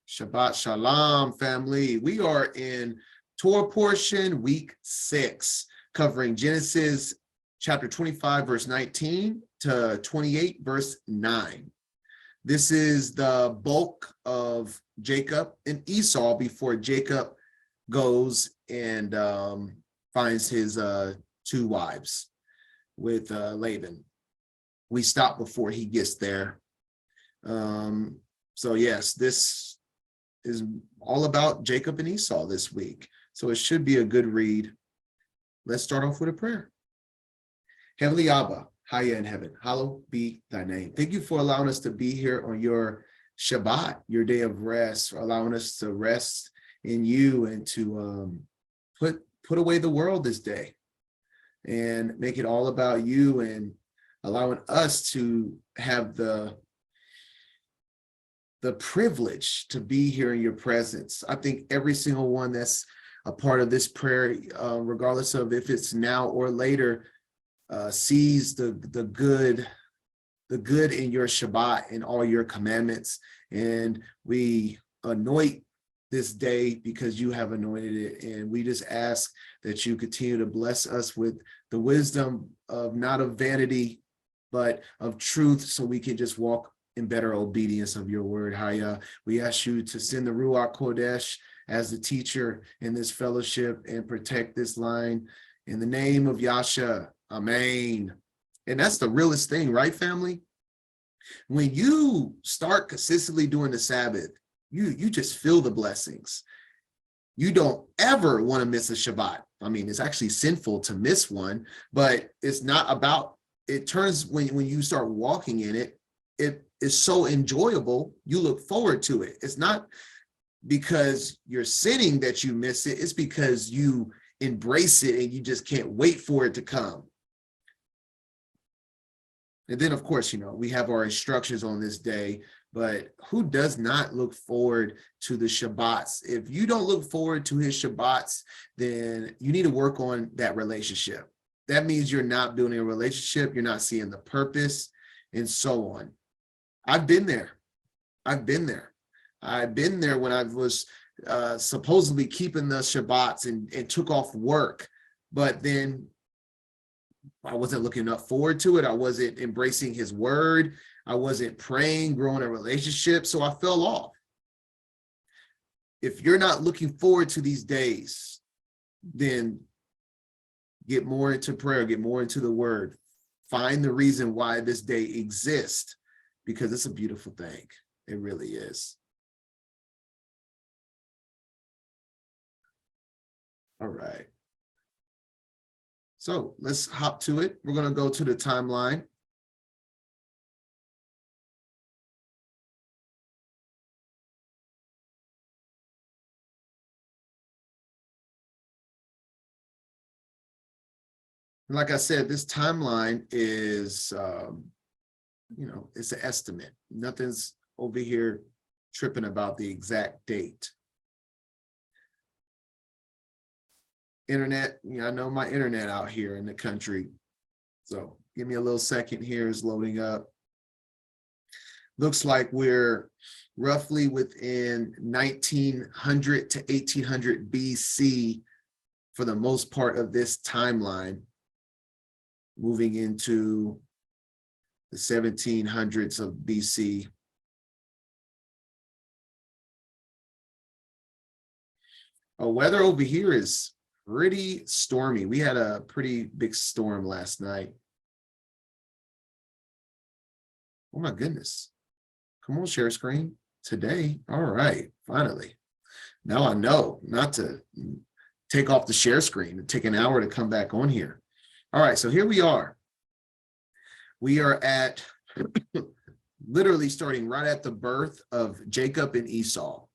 Shabbat Shalom, family. We are in Torah portion, week 6, covering Genesis chapter 25, verse 19 to 28, verse 9. This is the bulk of Jacob and Esau before Jacob goes and finds his 2 wives with Laban. We stop before he gets there. So yes, this is all about Jacob and Esau this week. So it should be a good read. Let's start off with a prayer. Heavenly Abba, Haya in heaven, hallowed be thy name. Thank you for allowing us to be here on your Shabbat, your day of rest, for allowing us to rest in you and to put away the world this day and make it all about you, and allowing us to have the privilege to be here in your presence. I think every single one that's a part of this prayer, regardless of if it's now or later, sees the good in your Shabbat and all your commandments. And we anoint this day because you have anointed it. And we just ask that you continue to bless us with the wisdom of not of vanity, but of truth, so we can just walk in better obedience of your word. Haya, we ask you to send the Ruach Kodesh as the teacher in this fellowship and protect this line in the name of Yasha. Amen. And that's the realest thing, right, family? When you start consistently doing the Sabbath, you just feel the blessings. You don't ever want to miss a Shabbat. I mean, it's actually sinful to miss one, but it's not about, it turns, when you start walking in it, it is so enjoyable, you look forward to it. It's not because you're sinning that you miss it, it's because you embrace it and you just can't wait for it to come. And then, of course, we have our instructions on this day, but who does not look forward to the Shabbats? If you don't look forward to his Shabbats, then you need to work on that relationship. That means you're not building a relationship, you're not seeing the purpose, and so on. I've been there when I was supposedly keeping the Shabbats and took off work, but then I wasn't looking forward to it. I wasn't embracing his word. I wasn't praying, growing a relationship, so I fell off. If you're not looking forward to these days, then get more into prayer, get more into the word. Find the reason why this day exists, because it's a beautiful thing. It really is. All right. So let's hop to it. We're going to go to the timeline. Like I said, this timeline is, it's an estimate. Nothing's over here tripping about the exact date. Internet, I know my internet out here in the country. So give me a little second here, it's loading up. Looks like we're roughly within 1900 to 1800 BC for the most part of this timeline, moving into the 1700s of BC. Weather over here is pretty stormy. We had a pretty big storm last night. Oh my goodness. Come on, share screen. Today. All right, finally. Now I know not to take off the share screen and take an hour to come back on here. All right, so here we are. We are at literally starting right at the birth of Jacob and Esau.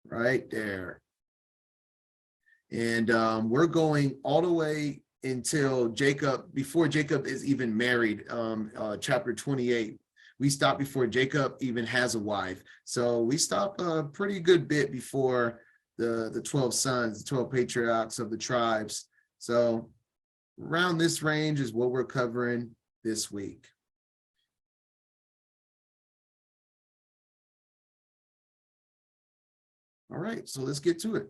Right there. And we're going all the way until Jacob, before Jacob is even married, chapter 28. We stop before Jacob even has a wife. So we stop a pretty good bit before the 12 sons, the 12 patriarchs of the tribes. So around this range is what we're covering this week. All right, so let's get to it.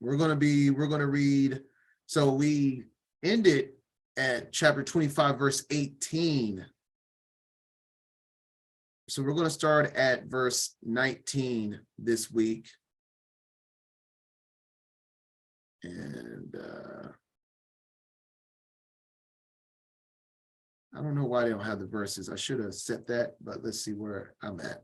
We're going to read. So we ended at chapter 25, verse 18. So we're going to start at verse 19 this week. And I don't know why they don't have the verses. I should have set that, but let's see where I'm at.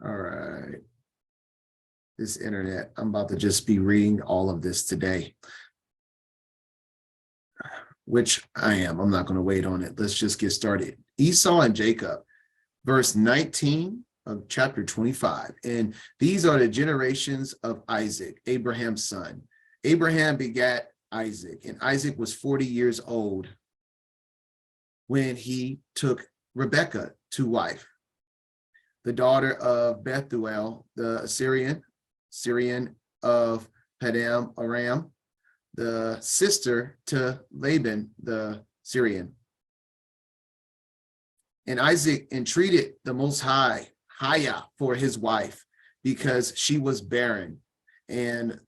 All right. This internet, I'm about to just be reading all of this today, which I am. I'm not going to wait on it. Let's just get started. Esau and Jacob, verse 19 of chapter 25. And these are the generations of Isaac, Abraham's son. Abraham begat Isaac, and Isaac was 40 years old when he took Rebekah to wife, the daughter of Bethuel, the Syrian of Padam Aram, the sister to Laban, the Syrian. And Isaac entreated the Most High, Haya, for his wife, because she was barren. And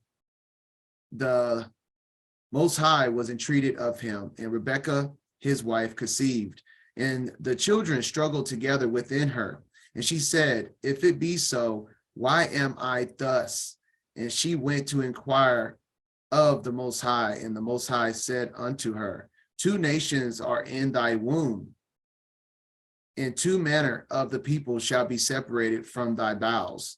the Most High was entreated of him, and Rebekah, his wife, conceived. And the children struggled together within her. And she said, if it be so, why am I thus? And she went to inquire of the Most High, and the Most High said unto her, 2 nations are in thy womb, and 2 manner of the people shall be separated from thy bowels.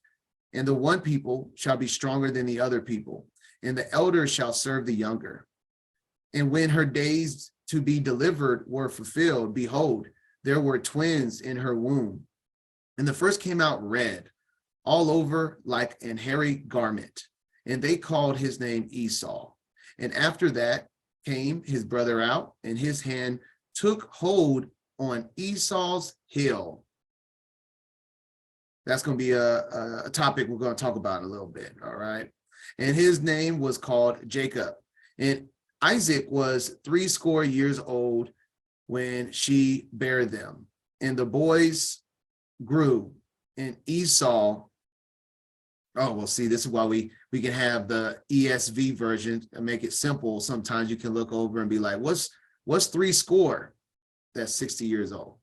And the one people shall be stronger than the other people, and the elder shall serve the younger. And when her days to be delivered were fulfilled, behold, there were twins in her womb. And the first came out red, all over like an hairy garment, and they called his name Esau. And after that came his brother out, and his hand took hold on Esau's heel. That's going to be a topic we're going to talk about in a little bit, all right? And his name was called Jacob. And Isaac was 80 years old when she bare them. And the boys grew, and Esau, oh, well, see, this is why we can have the ESV version and make it simple. Sometimes you can look over and be like, what's 80? That's 60 years old.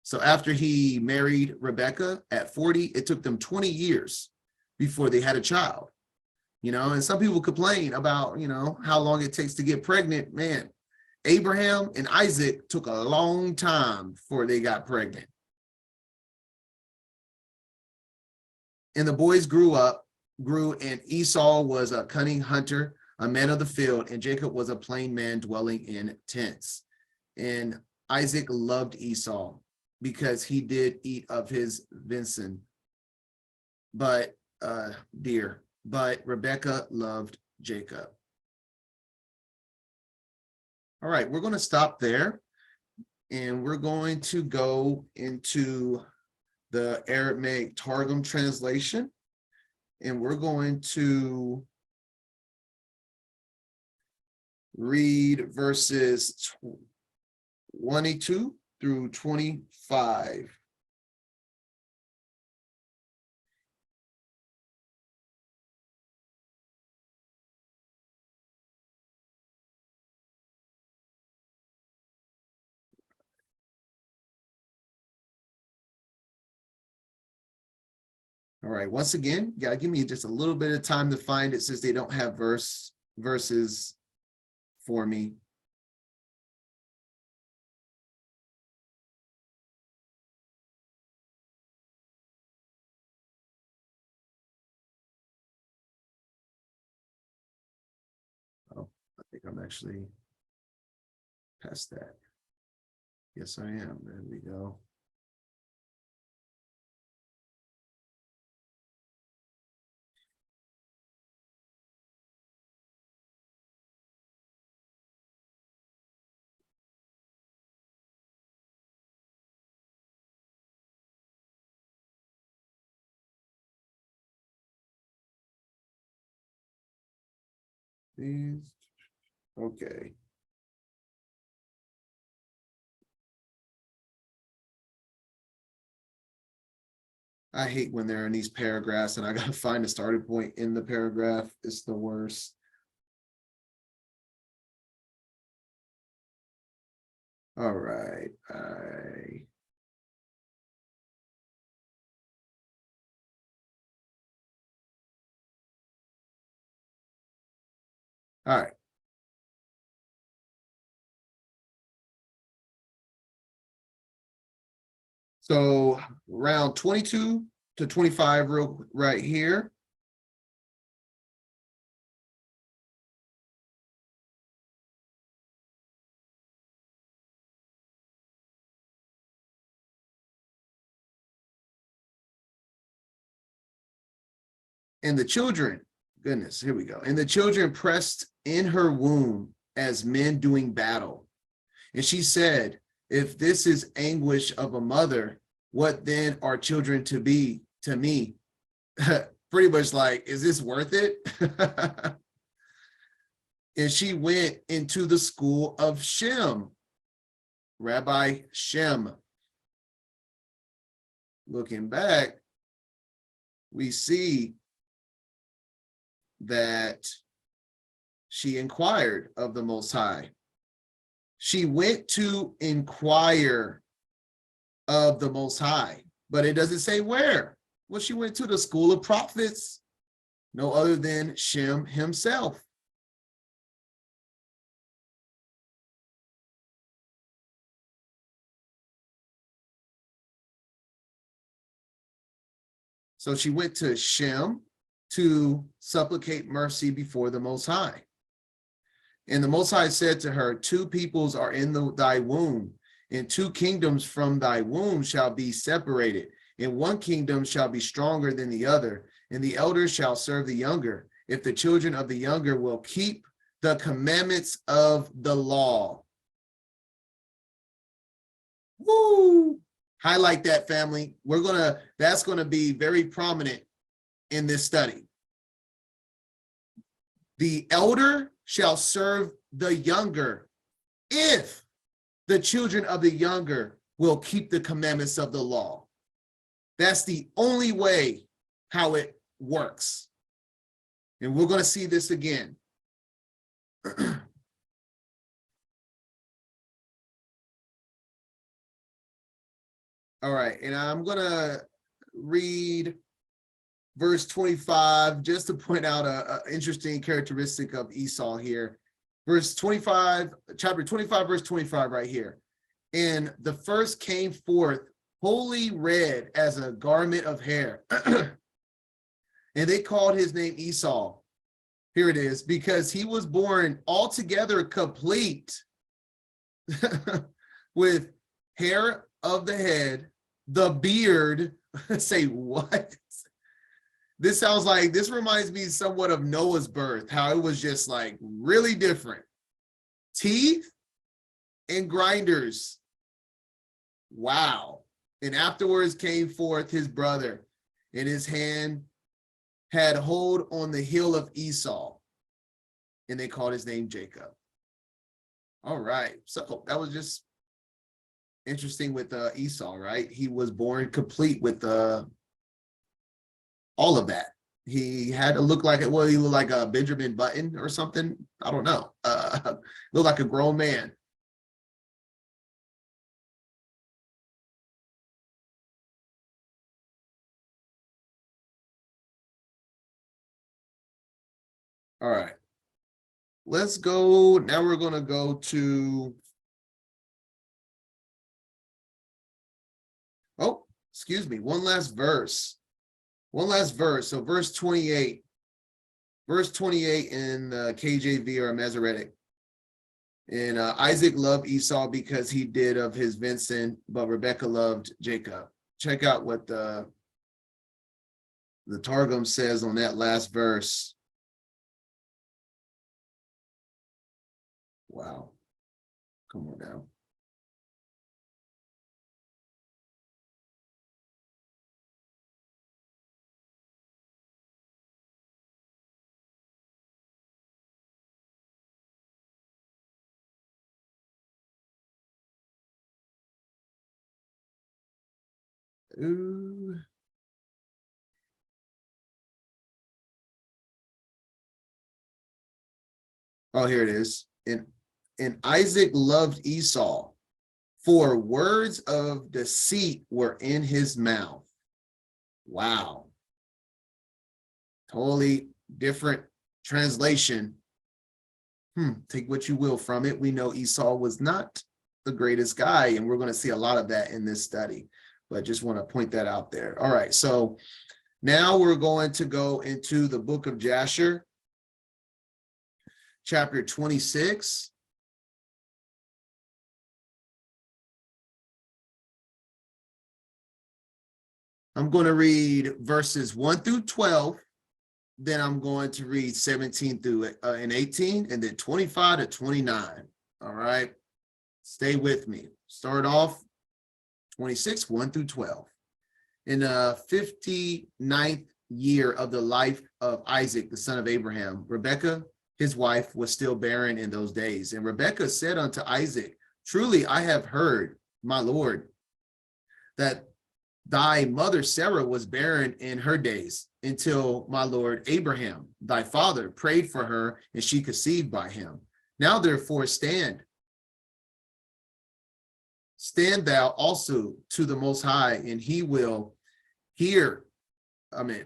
So after he married Rebekah at 40, it took them 20 years before they had a child. You know, and some people complain about, you know, how long it takes to get pregnant. Man, Abraham and Isaac took a long time before they got pregnant. And the boys grew, and Esau was a cunning hunter, a man of the field, and Jacob was a plain man dwelling in tents. And Isaac loved Esau because he did eat of his venison, but Rebekah loved Jacob. All right, we're going to stop there, and we're going to go into the Aramaic Targum translation, and we're going to read verses 22 through 25. All right, once again, you gotta give me just a little bit of time to find it since they don't have verses for me. Oh, I think I'm actually past that. Yes, I am. There we go. These, okay. I hate when they're in these paragraphs and I gotta find a starting point in the paragraph. It's the worst. All right. All right. So round 22 to 25 real right here. And the children, goodness, here we go. And the children pressed in her womb as men doing battle. And she said, if this is anguish of a mother, what then are children to be to me? Pretty much like, is this worth it? And she went into the school of Shem, Rabbi Shem. Looking back, we see that she inquired of the Most High. She went to inquire of the Most High, but it doesn't say where. Well, she went to the school of prophets, no other than Shem himself. So she went to Shem to supplicate mercy before the Most High. And the Most High said to her, 2 peoples are in thy womb, and 2 kingdoms from thy womb shall be separated, and 1 kingdom shall be stronger than the other, and the elder shall serve the younger, if the children of the younger will keep the commandments of the law. Woo! Highlight that, family. That's gonna be very prominent in this study. The elder shall serve the younger if the children of the younger will keep the commandments of the law. That's the only way how it works. And we're going to see this again. All right, and I'm going to read verse 25 just to point out an interesting characteristic of Esau here. Verse 25, chapter 25, verse 25 right here. And the first came forth wholly red as a garment of hair. And they called his name Esau. Here it is, because he was born altogether complete with hair of the head, the beard. Say what? This reminds me somewhat of Noah's birth, how it was just like really different. Teeth and grinders. Wow. And afterwards came forth his brother, and his hand had hold on the heel of Esau, and they called his name Jacob. All right. So that was just interesting with Esau, right? He was born complete with all of that. He had to look like he looked like a Benjamin Button or something. I don't know. Looked like a grown man. All right. Let's go. Now we're going to go to, oh, excuse me, one last verse. So verse 28. Verse 28 in KJV or Masoretic. And Isaac loved Esau because he did of his Vincent, but Rebekah loved Jacob. Check out what the Targum says on that last verse. Wow. Come on now. Ooh. Oh, here it is. And Isaac loved Esau, for words of deceit were in his mouth. Wow. Totally different translation. Take what you will from it. We know Esau was not the greatest guy, and we're going to see a lot of that in this study, but just want to point that out there. All right, so now we're going to go into the book of Jasher, chapter 26. I'm going to read verses 1 through 12. Then I'm going to read 17 through and 18, and then 25 to 29. All right. Stay with me. Start off 26, 1 through 12. In the 59th year of the life of Isaac, the son of Abraham, Rebekah, his wife, was still barren in those days. And Rebekah said unto Isaac, truly I have heard, my Lord, that thy mother Sarah was barren in her days, until my Lord Abraham, thy father, prayed for her, and she conceived by him. Now therefore stand thou also to the Most High, and he will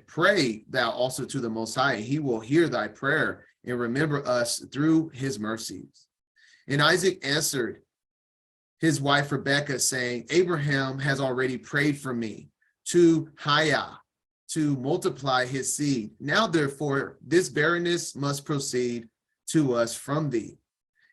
pray thou also to the Most High, and he will hear thy prayer and remember us through his mercies. And Isaac answered his wife Rebekah, saying, Abraham has already prayed for me to Hiah, to multiply his seed. Now therefore this barrenness must proceed to us from thee.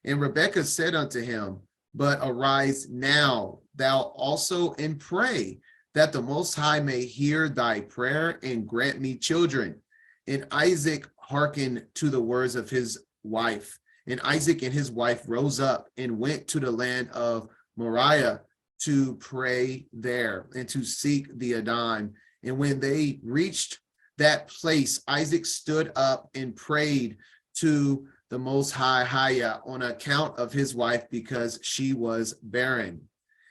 And Rebekah said unto him, but arise now thou also and pray, that the Most High may hear thy prayer and grant me children. And Isaac hearkened to the words of his wife. And Isaac and his wife rose up and went to the land of Moriah to pray there and to seek the Adon. And when they reached that place, Isaac stood up and prayed to the Most High Hiah on account of his wife, because she was barren.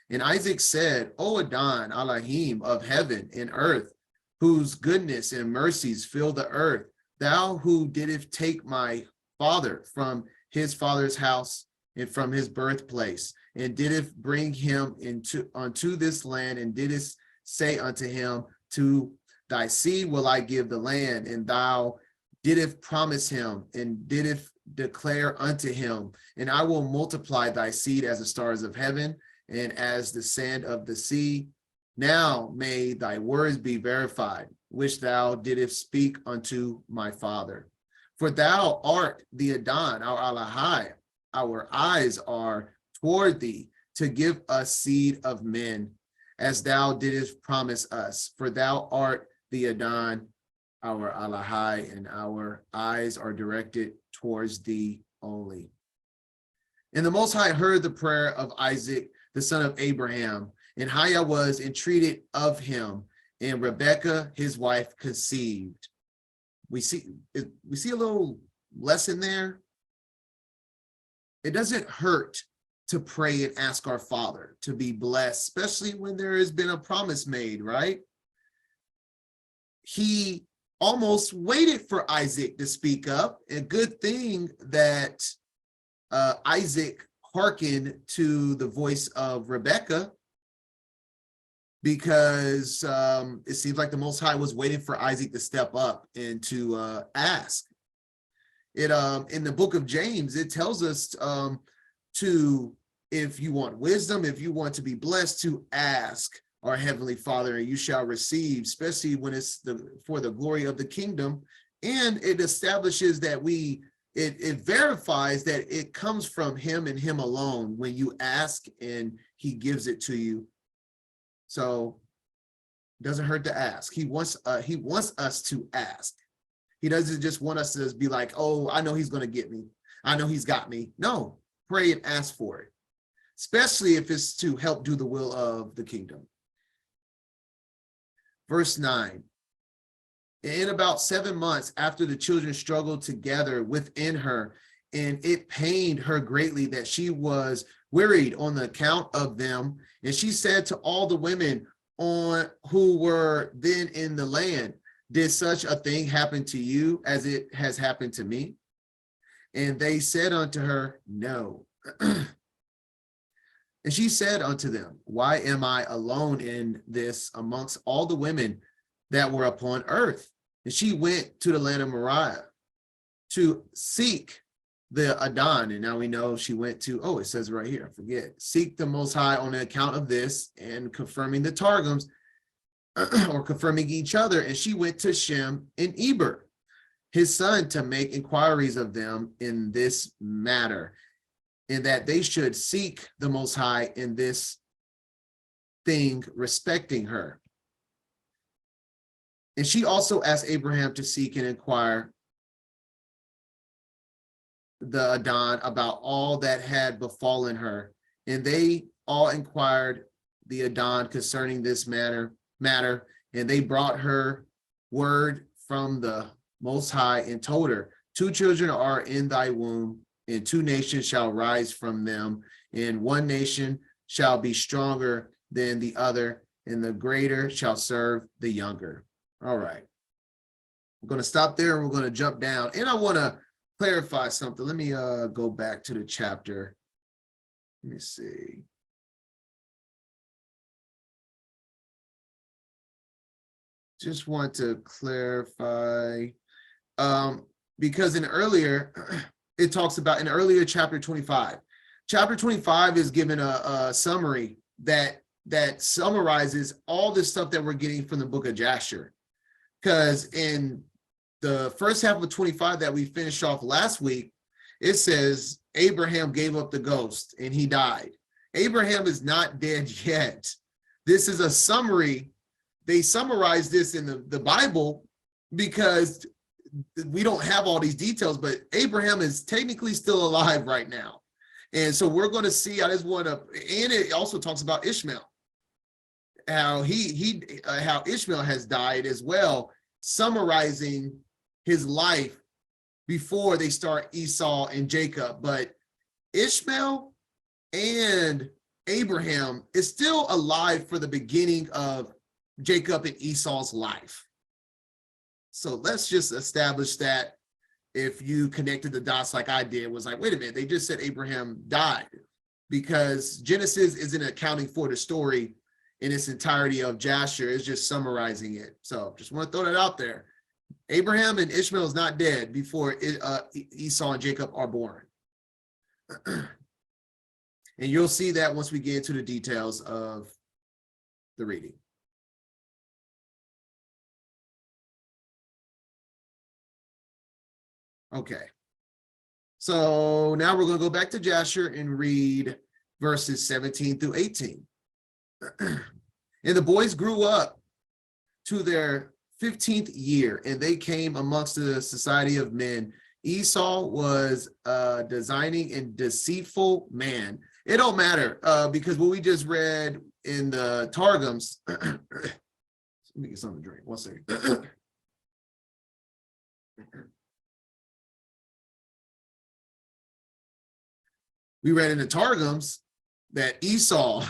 And Isaac said, O Adon, Elohim of heaven and earth, whose goodness and mercies fill the earth, thou who didst take my father from his father's house and from his birthplace, and didst bring him unto this land, and didst say unto him, to thy seed will I give the land, and thou didst promise him, and didst declare unto him, and I will multiply thy seed as the stars of heaven, and as the sand of the sea. Now may thy words be verified, which thou didst speak unto my father. For thou art the Adon, our Elohai, our eyes are toward thee, to give us seed of men, as thou didst promise us. For thou art the Adon, our Elohai, and our eyes are directed towards thee only. And the Most High heard the prayer of Isaac, the son of Abraham, and Hiah was entreated of him, and Rebekah, his wife, conceived. We see a little lesson there. It doesn't hurt to pray and ask our Father to be blessed, especially when there has been a promise made, right? He almost waited for Isaac to speak up. A good thing that Isaac hearkened to the voice of Rebekah, because it seems like the Most High was waiting for Isaac to step up and to ask. It in the book of James, it tells us to, if you want wisdom, if you want to be blessed, to ask our Heavenly Father, and you shall receive, especially when it's for the glory of the kingdom. And it establishes that it verifies that it comes from him and him alone when you ask and he gives it to you. So it doesn't hurt to ask. He wants us to ask. He doesn't just want us to be like, oh, I know he's going to get me. I know he's got me. No, pray and ask for it, especially if it's to help do the will of the kingdom. Verse 9. In about 7 months after the children struggled together within her, and it pained her greatly that she was wearied on the account of them. And she said to all the women on who were then in the land, did such a thing happen to you as it has happened to me? And they said unto her, no. And she said unto them, why am I alone in this amongst all the women that were upon earth? And she went to the land of Moriah to seek the Adon. And now we know she went to, oh, it says right here, I forget, seek the Most High on account of this, and confirming the Targums, or confirming each other. And she went to Shem and Eber, his son, to make inquiries of them in this matter, in that they should seek the Most High in this thing respecting her. And she also asked Abraham to seek and inquire the Adon about all that had befallen her. And they all inquired the Adon concerning this matter, and they brought her word from the Most High and told her, 2 children are in thy womb, and 2 nations shall rise from them, and 1 nation shall be stronger than the other, and the greater shall serve the younger. All right. I'm going to stop there and we're going to jump down. And I want to clarify something. Let me go back to the chapter. Let me see. Just want to clarify, because in earlier, it talks about in earlier chapter 25. Chapter 25 is given a summary that summarizes all the stuff that we're getting from the book of Jasher. Because in the first half of 25 that we finished off last week, it says Abraham gave up the ghost and he died. Abraham is not dead yet. This is a summary. They summarize this in the Bible because we don't have all these details, but Abraham is technically still alive right now. And so we're going to see, I just want to, and it also talks about Ishmael, how how Ishmael has died as well, summarizing his life before they start Esau and Jacob. But Ishmael and Abraham is still alive for the beginning of Jacob and Esau's life. So let's just establish that. If you connected the dots like I did, was like, wait a minute, they just said Abraham died, because Genesis isn't accounting for the story in its entirety of Jasher, it's just summarizing it. So just want to throw that out there. Abraham and Ishmael is not dead before Esau and Jacob are born. And you'll see that once we get into the details of the reading. Okay. So now we're going to go back to Jasher and read verses 17 through 18. And the boys grew up to their 15th year, and they came amongst the society of men. Esau was a designing and deceitful man. It don't matter, because what we just read in the Targums, let me get something to drink. One second. We read in the Targums that Esau,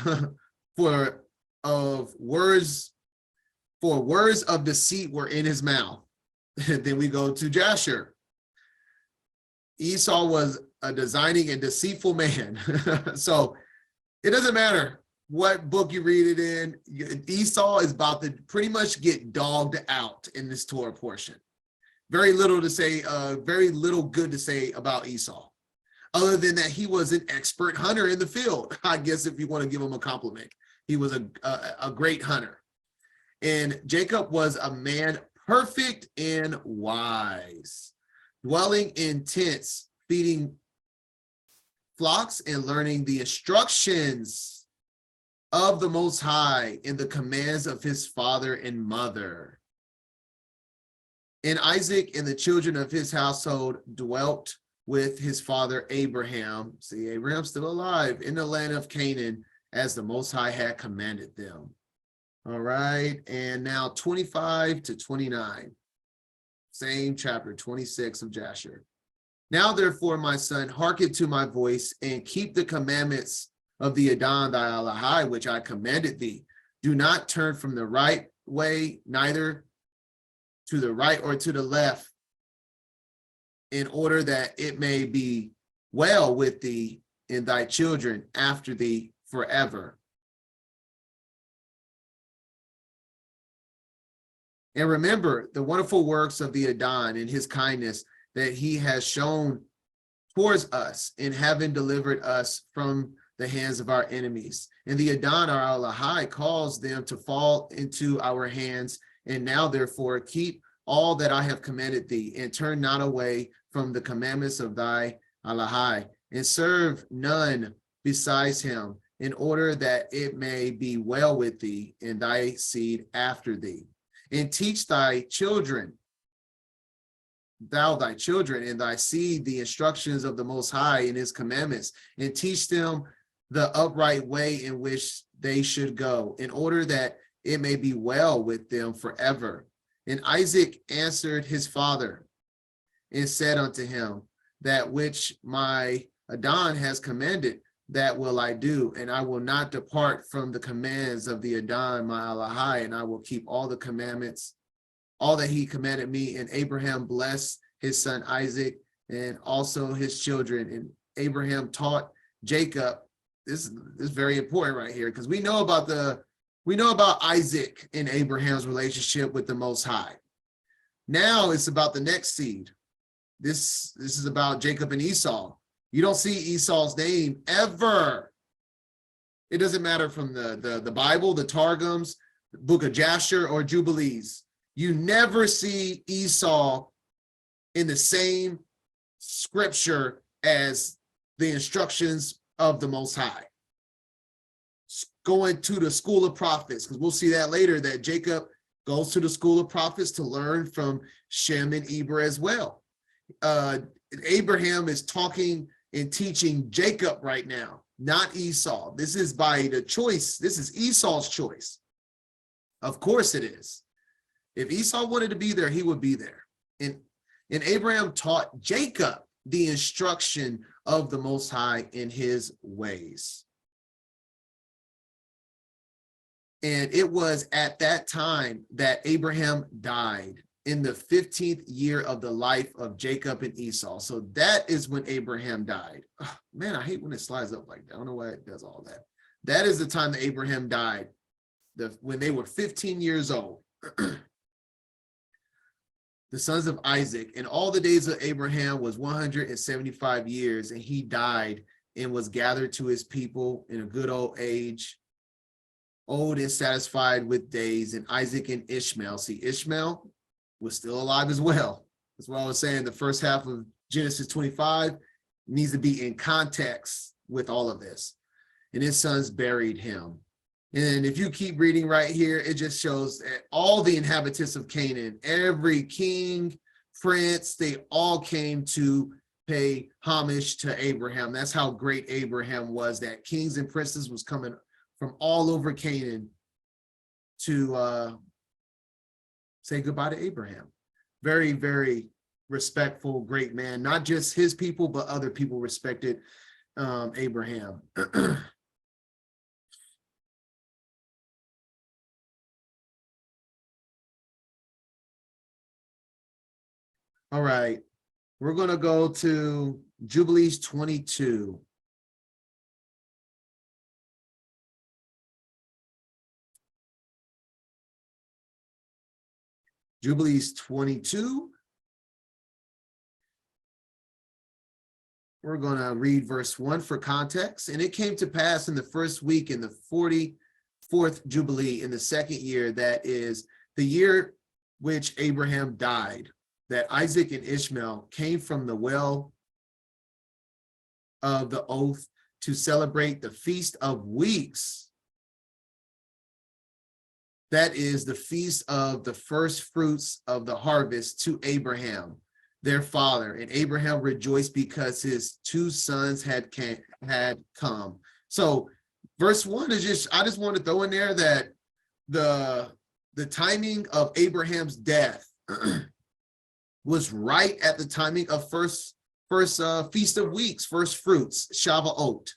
for words of deceit were in his mouth. Then we go to Jasher. Esau was a designing and deceitful man. So it doesn't matter what book you read it in. Esau is about to pretty much get dogged out in this Torah portion. Very little to say, very little good to say about Esau, other than that he was an expert hunter in the field. I guess if you want to give him a compliment, he was a great hunter. And Jacob was a man perfect and wise, dwelling in tents, feeding flocks, and learning the instructions of the Most High and the commands of his father and mother. And Isaac and the children of his household dwelt with his father Abraham. See, Abraham's still alive in the land of Canaan, as the Most High had commanded them. All right, and now 25 to 29, same chapter 26 of Jasher. Now, therefore, my son, hearken to my voice and keep the commandments of the Adon thy Elohai, which I commanded thee. Do not turn from the right way, neither to the right or to the left, in order that it may be well with thee and thy children after thee forever. And remember the wonderful works of the Adon and his kindness that he has shown towards us in having delivered us from the hands of our enemies. And the Adon, our Elohai, calls them to fall into our hands. And now, therefore, keep all that I have commanded thee, and turn not away from the commandments of thy Elohai, and serve none besides him, in order that it may be well with thee and thy seed after thee. And teach thy children, thy children and thy seed, the instructions of the Most High and his commandments, and teach them the upright way in which they should go, in order that it may be well with them forever. And Isaac answered his father and said unto him, that which my Adon has commanded, that will I do, and I will not depart from the commands of the Adon, my Elohai, and I will keep all the commandments, all that he commanded me. And Abraham blessed his son Isaac and also his children. And Abraham taught Jacob, this is very important right here, because we know about Isaac and Abraham's relationship with the Most High. Now it's about the next seed. This is about Jacob and Esau. You don't see Esau's name ever. It doesn't matter from the Bible, the Targums, the book of Jasher, or Jubilees. You never see Esau in the same scripture as the instructions of the Most High. Going to the school of prophets, because we'll see that later, that Jacob goes to the school of prophets to learn from Shem and Eber as well. Abraham is talking and teaching Jacob right now, not Esau. This is by the choice. This is Esau's choice. Of course it is. If Esau wanted to be there, he would be there. And Abraham taught Jacob the instruction of the Most High in his ways. And it was at that time that Abraham died, in the 15th year of the life of Jacob and Esau. So that is when Abraham died. Oh, man, I hate when it slides up like that. I don't know why it does all that. That is the time that Abraham died, when they were 15 years old. The sons of Isaac, and all the days of Abraham was 175 years, and he died and was gathered to his people in a good old age, old and satisfied with days. And Isaac and Ishmael, see, Ishmael was still alive as well. That's what I was saying. The first half of Genesis 25 needs to be in context with all of this. And his sons buried him. And if you keep reading right here, it just shows that all the inhabitants of Canaan, every king, prince, they all came to pay homage to Abraham. That's how great Abraham was, that kings and princes was coming from all over Canaan to say goodbye to Abraham. Very, very respectful, great man. Not just his people, but other people respected Abraham. All right, we're going to go to Jubilees 22. Jubilees 22. We're going to read verse 1 for context. And it came to pass in the first week in the 44th Jubilee in the second year, that is the year which Abraham died, that Isaac and Ishmael came from the well of the oath to celebrate the Feast of Weeks. That is the feast of the first fruits of the harvest to Abraham, their father. And Abraham rejoiced because his two sons had come. So verse 1 is I just want to throw in there that the timing of Abraham's death was right at the timing of first Feast of Weeks, first fruits, Shavuot.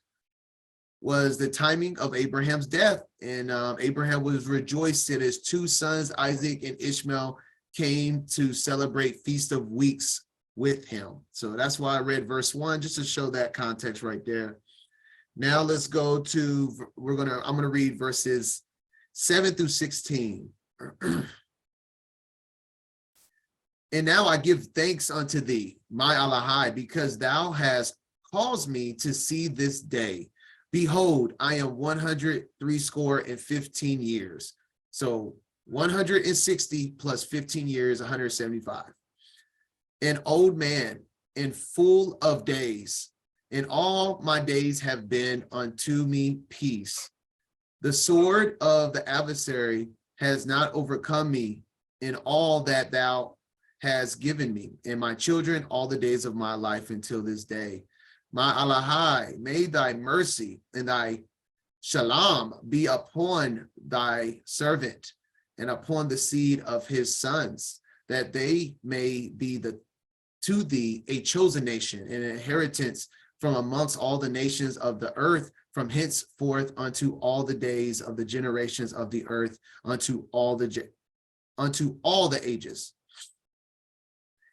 was the timing of Abraham's death. And Abraham was rejoiced that his two sons, Isaac and Ishmael, came to celebrate Feast of Weeks with him. So that's why I read verse 1, just to show that context right there. Now let's go to, I'm gonna read verses 7 through 16. And now I give thanks unto thee, my Elohai, because thou hast caused me to see this day. Behold, I am 160 years. So 160 plus 15 years, 175. An old man and full of days, and all my days have been unto me peace. The sword of the adversary has not overcome me in all that thou hast given me, and my children all the days of my life until this day. My Elohai, may thy mercy and thy shalom be upon thy servant and upon the seed of his sons, that they may be to thee a chosen nation, an inheritance from amongst all the nations of the earth, from henceforth unto all the days of the generations of the earth, unto all the ages.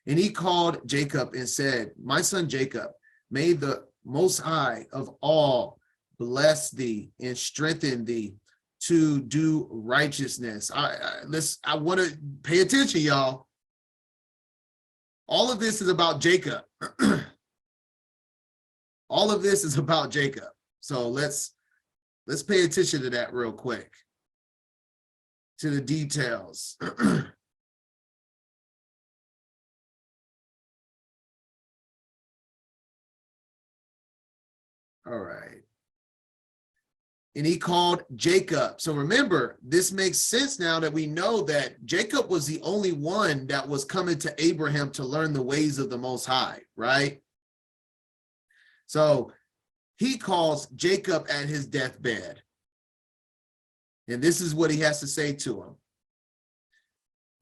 And he called Jacob and said, my son Jacob, may the Most High of all bless thee and strengthen thee to do righteousness. I want to pay attention, y'all. All of this is about Jacob. All of this is about Jacob. So let's pay attention to that real quick, to the details. All right. And he called Jacob. So remember, this makes sense now that we know that Jacob was the only one that was coming to Abraham to learn the ways of the Most High, right? So he calls Jacob at his deathbed. And this is what he has to say to him.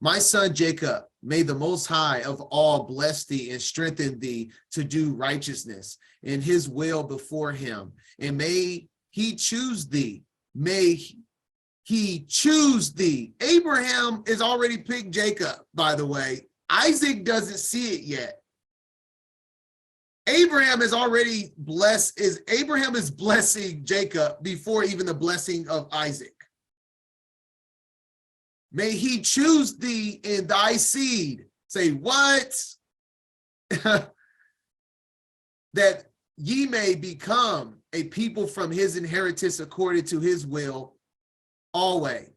My son Jacob, may the Most High of all bless thee and strengthen thee to do righteousness in his will before him. And may he choose thee. May he choose thee. Abraham is already picked Jacob, by the way. Isaac doesn't see it yet. Abraham is already blessed. Abraham is blessing Jacob before even the blessing of Isaac. May he choose thee in thy seed. Say, what? That ye may become a people from his inheritance according to his will always.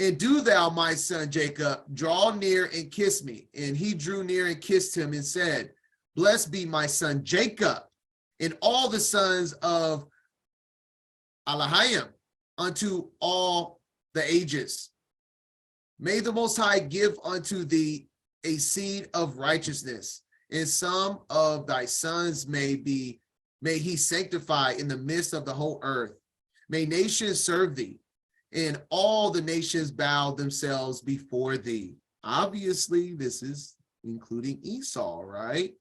And do thou, my son Jacob, draw near and kiss me. And he drew near and kissed him and said, blessed be my son Jacob and all the sons of Elohim unto all the ages. May the Most High give unto thee a seed of righteousness, and some of thy sons may he sanctify in the midst of the whole earth. May nations serve thee, and all the nations bow themselves before thee. Obviously, this is including Esau, right?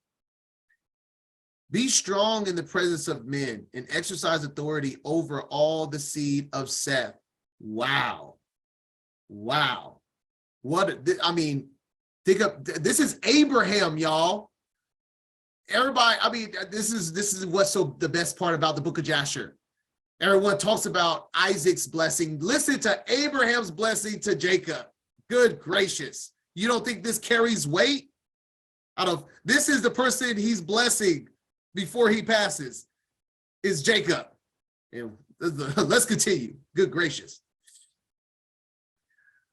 Be strong in the presence of men and exercise authority over all the seed of Seth. Wow. Wow. I mean, think of, this is Abraham, y'all. Everybody, I mean, this is what's so the best part about the book of Jasher. Everyone talks about Isaac's blessing. Listen to Abraham's blessing to Jacob. Good gracious. You don't think this carries weight? This is the person he's blessing before he passes, is Jacob. And let's continue. Good gracious.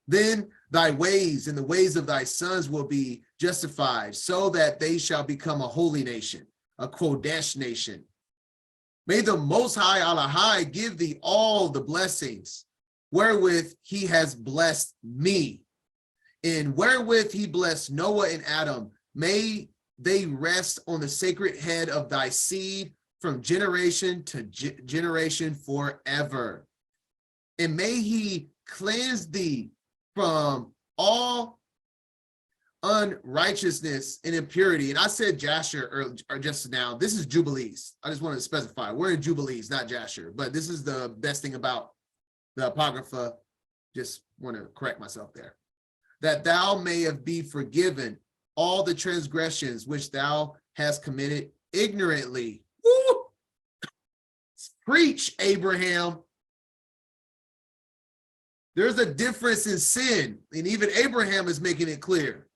Then thy ways and the ways of thy sons will be justified, so that they shall become a holy nation, a Kodesh nation. May the Most High Elohai give thee all the blessings wherewith he has blessed me, and wherewith he blessed Noah and Adam. May they rest on the sacred head of thy seed from generation to generation forever. And may he cleanse thee from all unrighteousness and impurity. And I said Jasher or just now. This is Jubilees. I just want to specify. We're in Jubilees, not Jasher. But this is the best thing about the Apocrypha. Just want to correct myself there. That thou mayest be forgiven all the transgressions which thou hast committed ignorantly. Woo! Preach, Abraham. There's a difference in sin, and even Abraham is making it clear.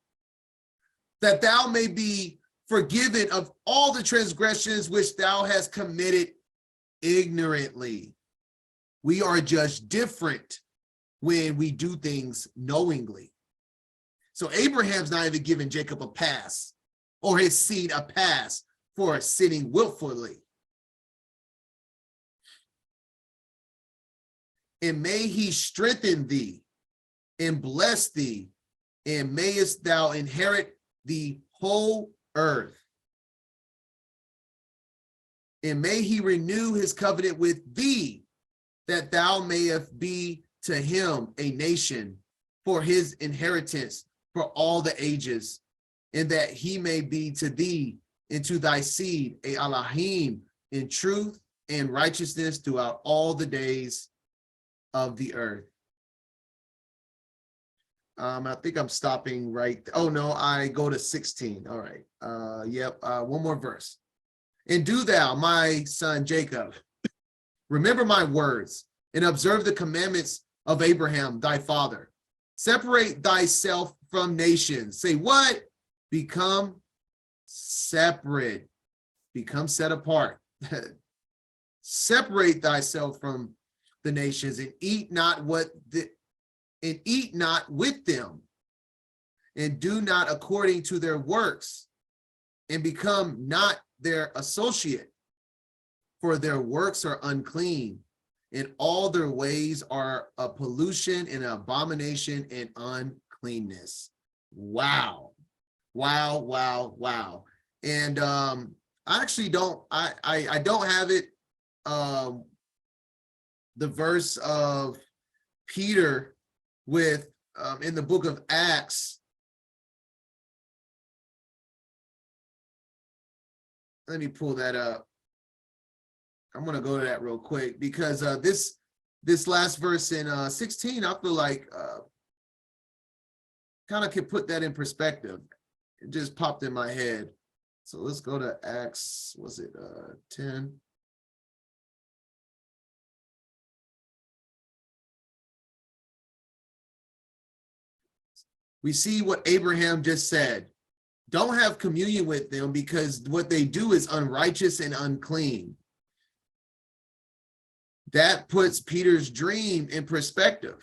That thou may be forgiven of all the transgressions which thou hast committed ignorantly. We are judged different when we do things knowingly. So Abraham's not even giving Jacob a pass or his seed a pass for sinning willfully. And may he strengthen thee and bless thee, and mayest thou inherit the whole earth. And may he renew his covenant with thee, that thou mayest be to him a nation for his inheritance for all the ages, and that he may be to thee and to thy seed a Elohim in truth and righteousness throughout all the days of the earth. I think I'm stopping right. Oh no, I go to 16. All right. One more verse. And do thou, my son Jacob, remember my words and observe the commandments of Abraham, thy father. Separate thyself from nations. Say what? Become separate. Become set apart. Separate thyself from the nations and eat not with them, and do not according to their works, and become not their associate, for their works are unclean, and all their ways are a pollution and an abomination and uncleanness. Wow. And I actually don't have it, the verse of Peter with in the book of Acts. Let me pull that up. I'm going to go to that real quick because this last verse in 16, I feel like kind of can put that in perspective. It just popped in my head. So let's go to Acts, 10? We see what Abraham just said. Don't have communion with them because what they do is unrighteous and unclean. That puts Peter's dream in perspective.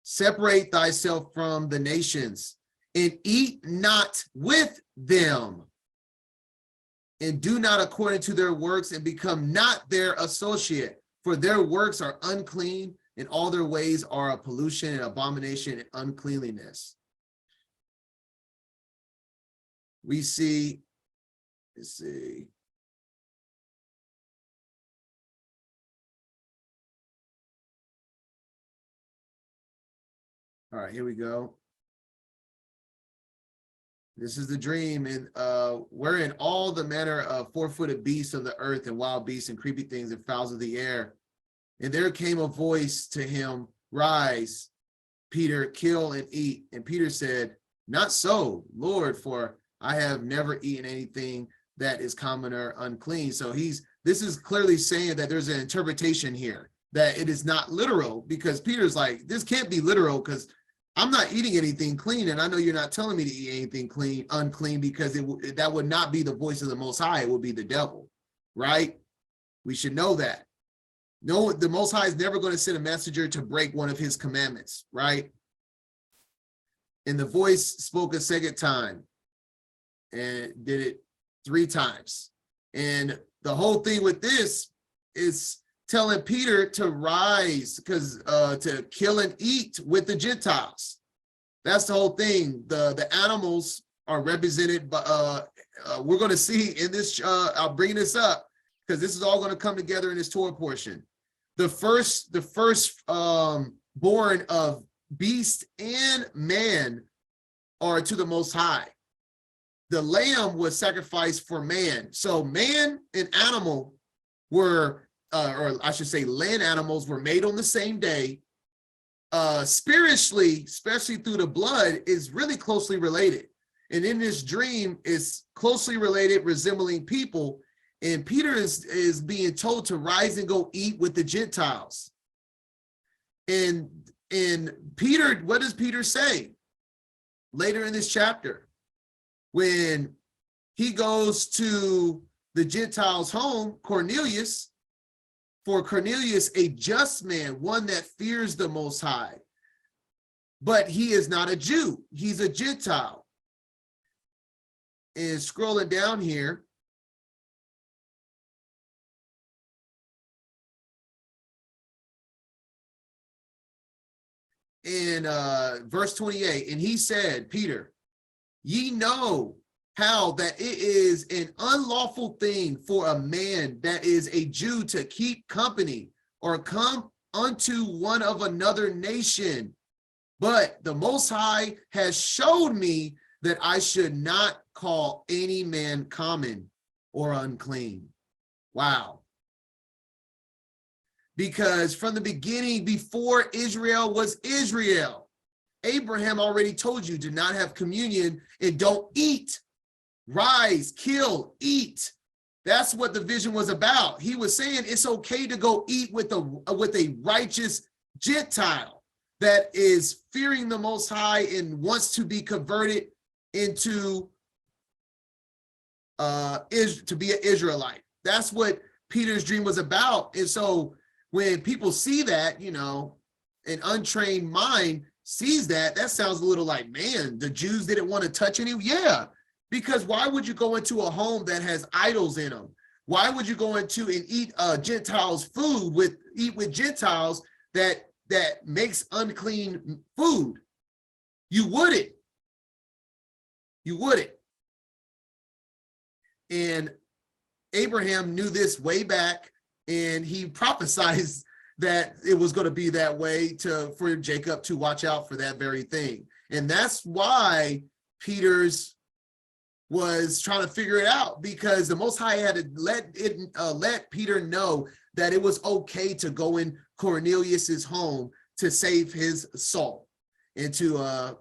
Separate thyself from the nations and eat not with them, and do not according to their works, and become not their associate, for their works are unclean, and all their ways are a pollution and abomination and uncleanliness. We see, let's see. All right, here we go. This is the dream, and wherein all the manner of four-footed beasts of the earth and wild beasts and creepy things and fowls of the air. And there came a voice to him, rise, Peter, kill and eat. And Peter said, not so, Lord, for I have never eaten anything that is common or unclean. So this is clearly saying that there's an interpretation here, that it is not literal, because Peter's like, this can't be literal because I'm not eating anything clean, and I know you're not telling me to eat anything unclean, because that would not be the voice of the Most High. It would be the devil, right? We should know that. No, the Most High is never going to send a messenger to break one of his commandments, right? And the voice spoke a second time and did it 3 times. And the whole thing with this is telling Peter to rise, because to kill and eat with the Gentiles. That's the whole thing. The animals are represented, but we're going to see in this, I'll bring this up, because this is all going to come together in this Torah portion. the first born of beast and man are to the Most High. The lamb was sacrificed for man. So man and animal were, or I should say land animals were made on the same day. Spiritually, especially through the blood, is really closely related. And in this dream is closely related, resembling people. And Peter is being told to rise and go eat with the Gentiles. And Peter, what does Peter say later in this chapter? When he goes to the Gentiles' home, Cornelius, for Cornelius, a just man, one that fears the Most High, but he is not a Jew, he's a Gentile. And scrolling down here, in verse 28, and he said, Peter, ye know how that it is an unlawful thing for a man that is a Jew to keep company or come unto one of another nation. But the Most High has showed me that I should not call any man common or unclean. Wow. Because from the beginning, before Israel was Israel, Abraham already told you to not have communion and don't eat. Rise, kill, eat. That's what the vision was about. He was saying it's okay to go eat with a righteous Gentile that is fearing the Most High and wants to be converted into to be an Israelite. That's what Peter's dream was about. And so when people see that, you know, an untrained mind sees that, that sounds a little like, man, the Jews didn't want to touch any. Yeah, because why would you go into a home that has idols in them? Why would you go into and eat Gentiles' food eat with Gentiles that makes unclean food? You wouldn't. You wouldn't. And Abraham knew this way back, and he prophesied that it was going to be that way for Jacob to watch out for that very thing. And that's why Peter's was trying to figure it out, because the Most High had to let Peter know that it was okay to go in Cornelius's home to save his soul and to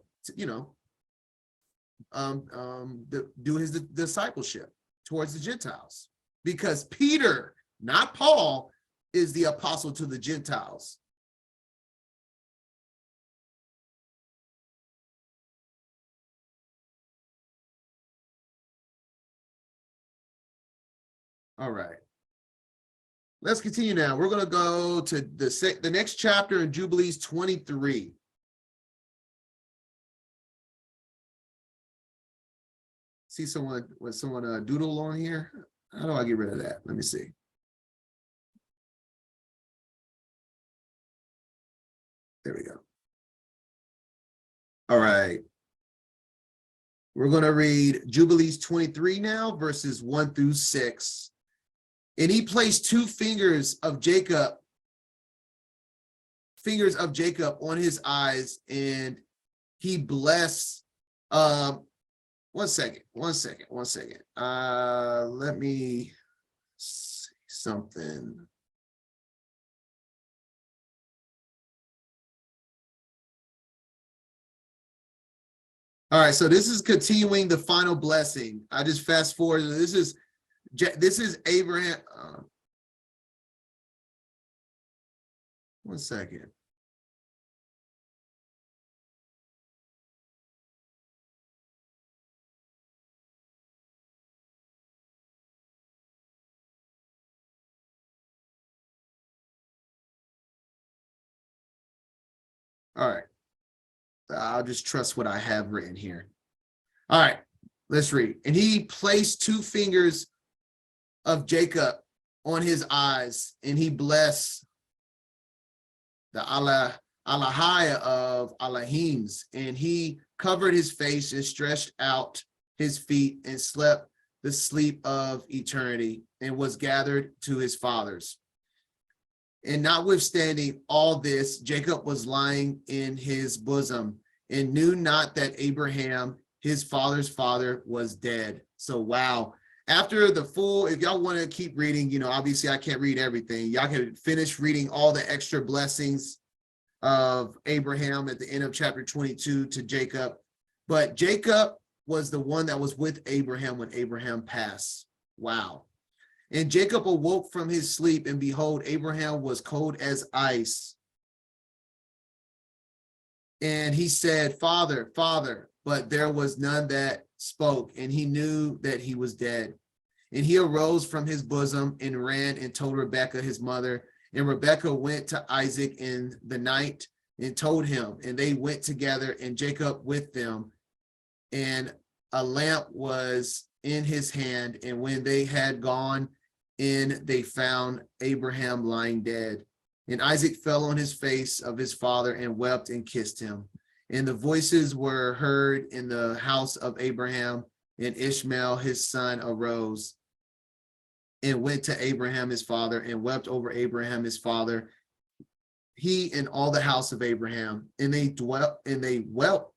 do his discipleship towards the Gentiles, because Peter, not Paul, is the apostle to the Gentiles. All right. Let's continue now. We're going to go to the next chapter in Jubilees 23. See someone doodle on here? How do I get rid of that? Let me see. There we go. All right. We're going to read Jubilees 23 now, verses 1 through 6. And he placed two fingers of Jacob on his eyes, and he blessed. One second. Let me see something. All right, so this is continuing the final blessing. I just fast forward. This is Abraham. One second. All right. I'll just trust what I have written here. All right, let's read. And he placed two fingers of Jacob on his eyes, and he blessed the Alahai of Alahims, and he covered his face and stretched out his feet and slept the sleep of eternity and was gathered to his fathers. And notwithstanding all this, Jacob was lying in his bosom and knew not that Abraham, his father's father, was dead. So, wow. After the full, if y'all want to keep reading, obviously I can't read everything. Y'all can finish reading all the extra blessings of Abraham at the end of chapter 22 to Jacob. But Jacob was the one that was with Abraham when Abraham passed. Wow. And Jacob awoke from his sleep, and behold, Abraham was cold as ice. And he said, Father, Father, but there was none that spoke, and he knew that he was dead. And he arose from his bosom and ran and told Rebekah, his mother. And Rebekah went to Isaac in the night and told him, and they went together, and Jacob with them. And a lamp was in his hand, and when they had gone in, they found Abraham lying dead. And Isaac fell on his face of his father and wept and kissed him. And the voices were heard in the house of Abraham, and Ishmael his son arose and went to Abraham his father and wept over Abraham his father, he and all the house of Abraham, and they wept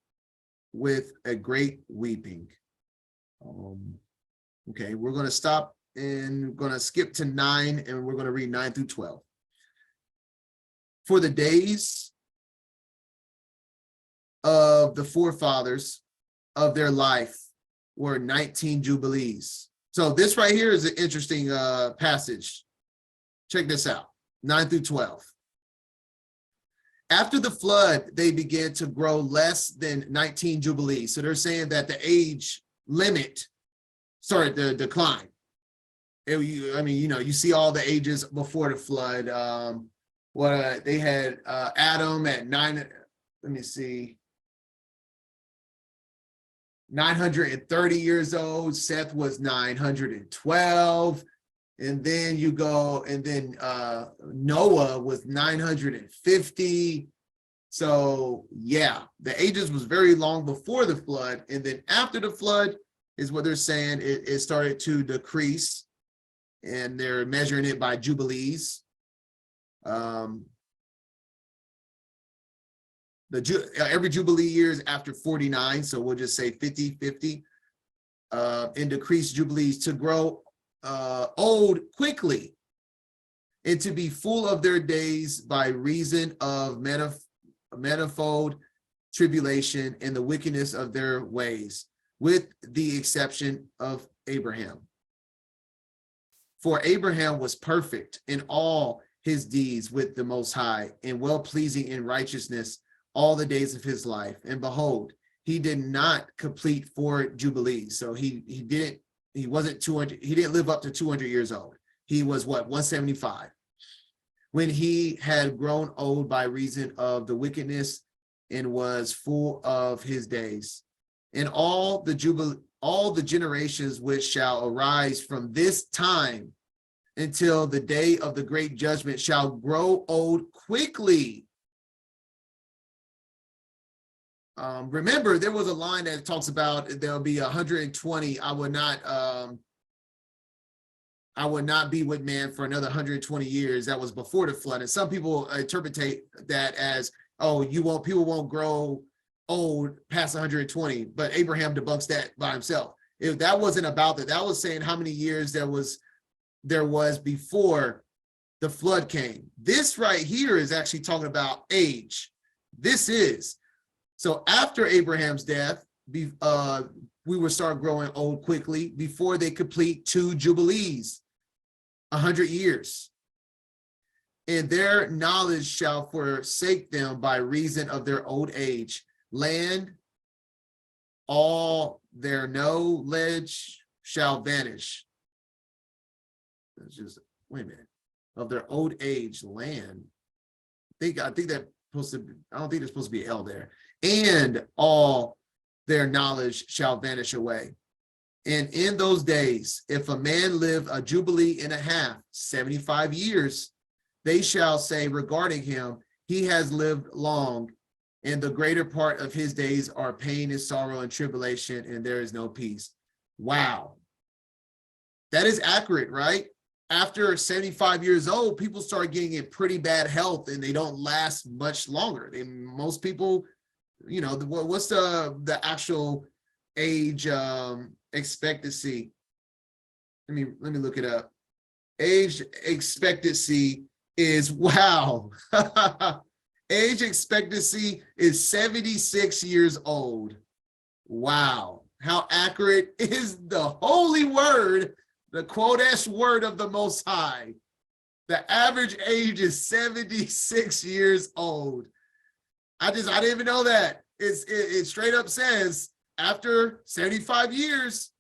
with a great weeping. Okay, we're going to stop and we're going to skip to 9, and we're going to read 9 through 12. For the days of the forefathers of their life were 19 jubilees. So this right here is an interesting passage. Check this out, 9 through 12. After the flood, they began to grow less than 19 jubilees. So they're saying that the age limit started to decline. You see all the ages before the flood. They had Adam at 930 years old. Seth was 912. And then Noah was 950. So yeah, the ages was very long before the flood. And then after the flood is what they're saying, it started to decrease, and they're measuring it by jubilees. Every jubilee year is after 49, so we'll just say 50, and decreased jubilees to grow old quickly and to be full of their days by reason of manifold tribulation and the wickedness of their ways, with the exception of Abraham. For Abraham was perfect in all his deeds with the Most High, and well-pleasing in righteousness all the days of his life. And behold, he did not complete 4 jubilees. So he wasn't 200, he didn't live up to 200 years old. He was 175. When he had grown old by reason of the wickedness and was full of his days. And all the generations which shall arise from this time until the day of the great judgment shall grow old quickly. Remember, there was a line that talks about there'll be 120. I would not be with man for another 120 years. That was before the flood. And some people interpret that as, people won't grow old past 120. But Abraham debunks that by himself. If that wasn't about that, that was saying how many years there was before the flood came. This right here is actually talking about age. So after Abraham's death, we would start growing old quickly before they complete 2 jubilees, 100 years. And their knowledge shall forsake them by reason of their old age. Land, all their knowledge shall vanish. Wait a minute. Of their old age, land. I don't think there's supposed to be L there. And all their knowledge shall vanish away. And in those days, if a man live a jubilee and a half, 75 years, they shall say regarding him, he has lived long, and the greater part of his days are pain and sorrow and tribulation, and there is no peace. Wow. That is accurate, right? after 75 years old, people start getting in pretty bad health and they don't last much longer. Most people, what's the actual age expectancy? Let me look it up. Age expectancy is, wow. Age expectancy is 76 years old. Wow. How accurate is the holy word, the Kodesh word of the Most High? The average age is 76 years old. I didn't even know that. It straight up says after 75 years,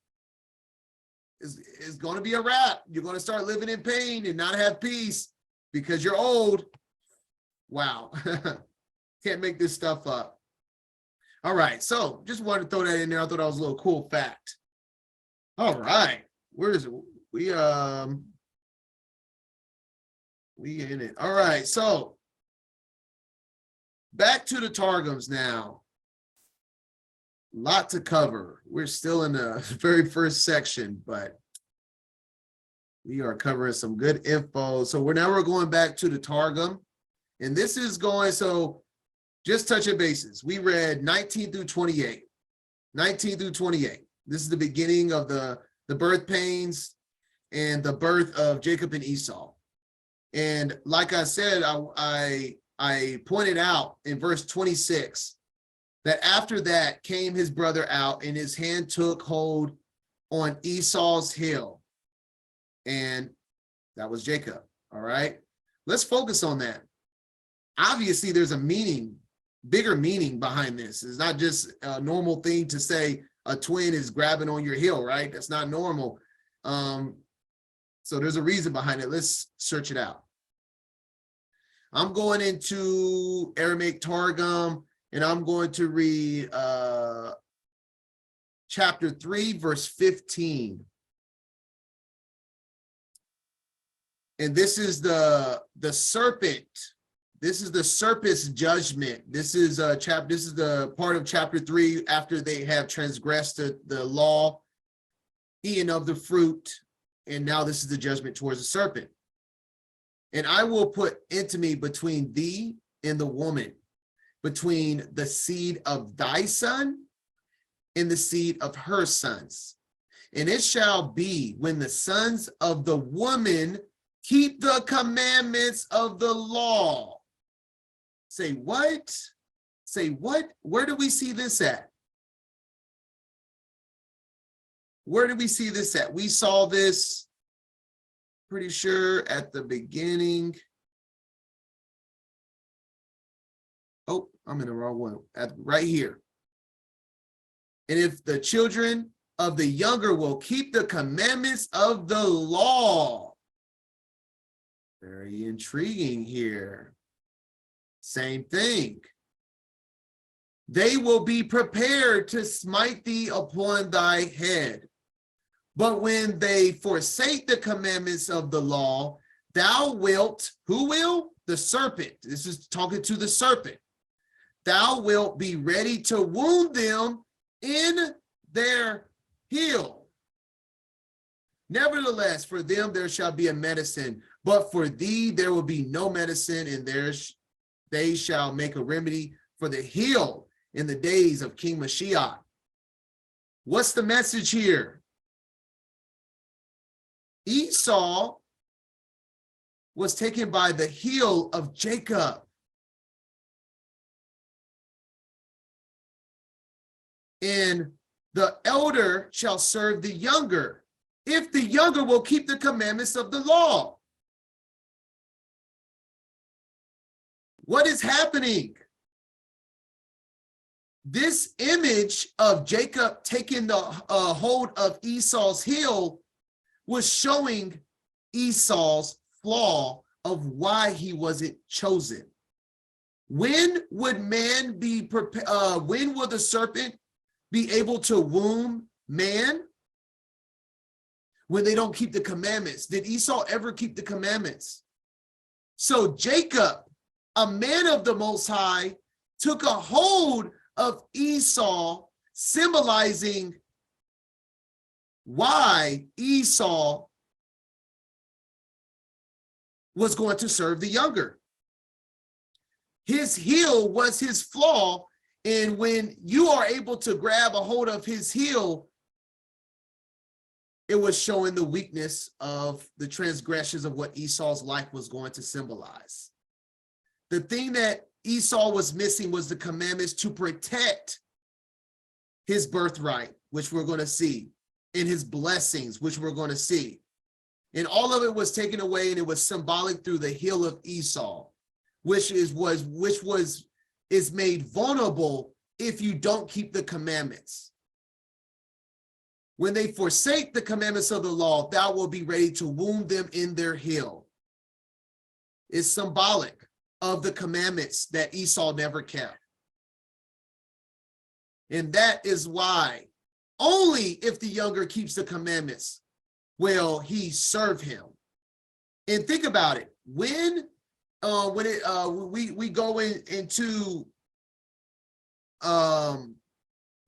it's going to be a wrap. You're going to start living in pain and not have peace because you're old. Wow. Can't make this stuff up. All right. So just wanted to throw that in there. I thought that was a little cool fact. All right. Where is it? We in it. All right. So back to the Targums now. Lot to cover. We're still in the very first section, but we are covering some good info. So we're going back to the Targum. And this is going, so just touching bases. We read 19 through 28. 19 through 28. This is the beginning of the birth pains and the birth of Jacob and Esau. And like I said, I pointed out in verse 26 that after that came his brother out, and his hand took hold on Esau's heel. And that was Jacob. All right. Let's focus on that. Obviously, there's a meaning, bigger meaning behind this. It's not just a normal thing to say a twin is grabbing on your heel, right? That's not normal. So there's a reason behind it. Let's search it out. I'm going into Aramaic Targum, and I'm going to read chapter 3, verse 15. And this is the serpent. This is the serpent's judgment. This is the part of chapter 3 after they have transgressed the law, eaten of the fruit, and now this is the judgment towards the serpent. And I will put enmity between thee and the woman, between the seed of thy son and the seed of her sons. And it shall be when the sons of the woman keep the commandments of the law. Say what? Say what? Where do we see this at? Where do we see this at? We saw this, pretty sure, at the beginning. Oh, I'm in the wrong one. Right here. And if the children of the younger will keep the commandments of the law. Very intriguing here. Same thing. They will be prepared to smite thee upon thy head. But when they forsake the commandments of the law, thou wilt, who will? The serpent. This is talking to the serpent. Thou wilt be ready to wound them in their heel. Nevertheless, for them there shall be a medicine, but for thee there will be no medicine, and they shall make a remedy for the heel in the days of King Mashiach. What's the message here? Esau was taken by the heel of Jacob. And the elder shall serve the younger, if the younger will keep the commandments of the law. What is happening? This image of Jacob taking the hold of Esau's heel was showing Esau's flaw of why he wasn't chosen. When would man be prepared? When will the serpent be able to wound man? When they don't keep the commandments. Did Esau ever keep the commandments? So Jacob, a man of the Most High, took a hold of Esau, symbolizing why Esau was going to serve the younger. His heel was his flaw. And when you are able to grab a hold of his heel, it was showing the weakness of the transgressions of what Esau's life was going to symbolize. The thing that Esau was missing was the commandments to protect his birthright, which we're going to see, and his blessings, which we're going to see. And all of it was taken away, and it was symbolic through the heel of Esau, which is made vulnerable if you don't keep the commandments. When they forsake the commandments of the law, thou will be ready to wound them in their heel. It's symbolic of the commandments that Esau never kept. And that is why only if the younger keeps the commandments will he serve him. And think about it. We go into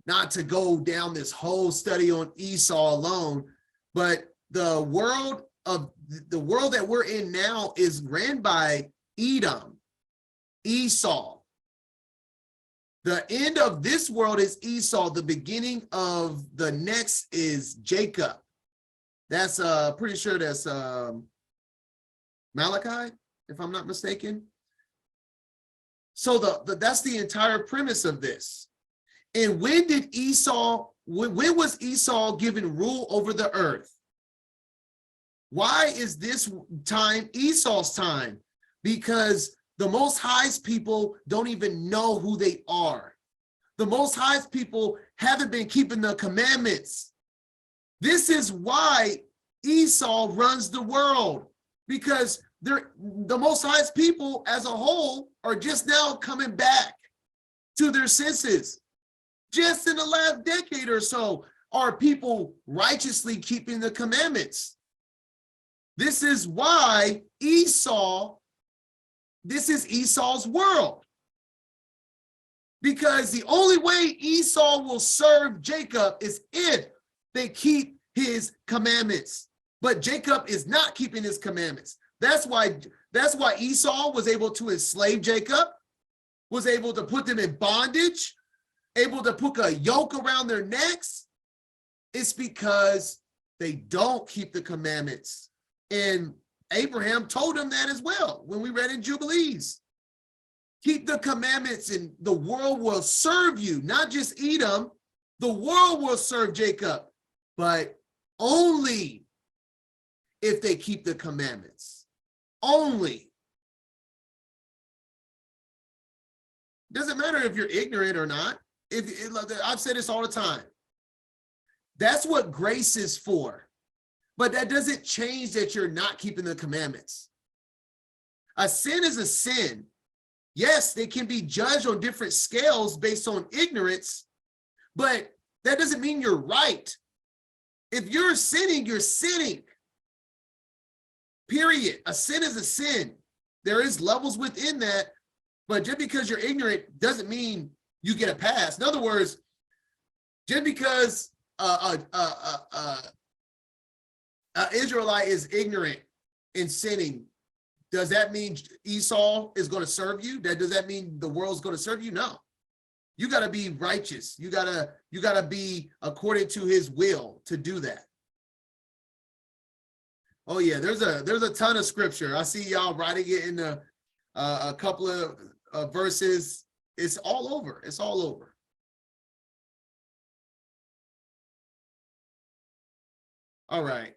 not to go down this whole study on Esau alone, but the world that we're in now is ran by Edom, Esau. The end of this world is Esau. The beginning of the next is Jacob. That's pretty sure that's Malachi, if I'm not mistaken. So that's the entire premise of this. And when was Esau given rule over the earth? Why is this time Esau's time? Because the Most High's people don't even know who they are. The Most High's people haven't been keeping the commandments. This is why Esau runs the world, because the Most High's people as a whole are just now coming back to their senses. Just in the last decade or so are people righteously keeping the commandments. This is why this is Esau's world. Because the only way Esau will serve Jacob is if they keep his commandments. But Jacob is not keeping his commandments. That's why Esau was able to enslave Jacob, was able to put them in bondage, able to put a yoke around their necks. It's because they don't keep the commandments. And Abraham told him that as well when we read in Jubilees. Keep the commandments and the world will serve you, not just Edom. The world will serve Jacob, but only if they keep the commandments. Only. Doesn't matter if you're ignorant or not. I've said this all the time. That's what grace is for. But that doesn't change that you're not keeping the commandments. A sin is a sin. Yes, they can be judged on different scales based on ignorance, but that doesn't mean you're right. If you're sinning, you're sinning. Period. A sin is a sin. There is levels within that, but just because you're ignorant doesn't mean you get a pass. In other words, just because Israelite is ignorant in sinning, does that mean Esau is going to serve you? Does that mean the world's going to serve you? No. You got to be righteous. You got to be according to his will to do that. Oh yeah, there's a ton of scripture. I see y'all writing it in a couple of verses. It's all over. It's all over. All right.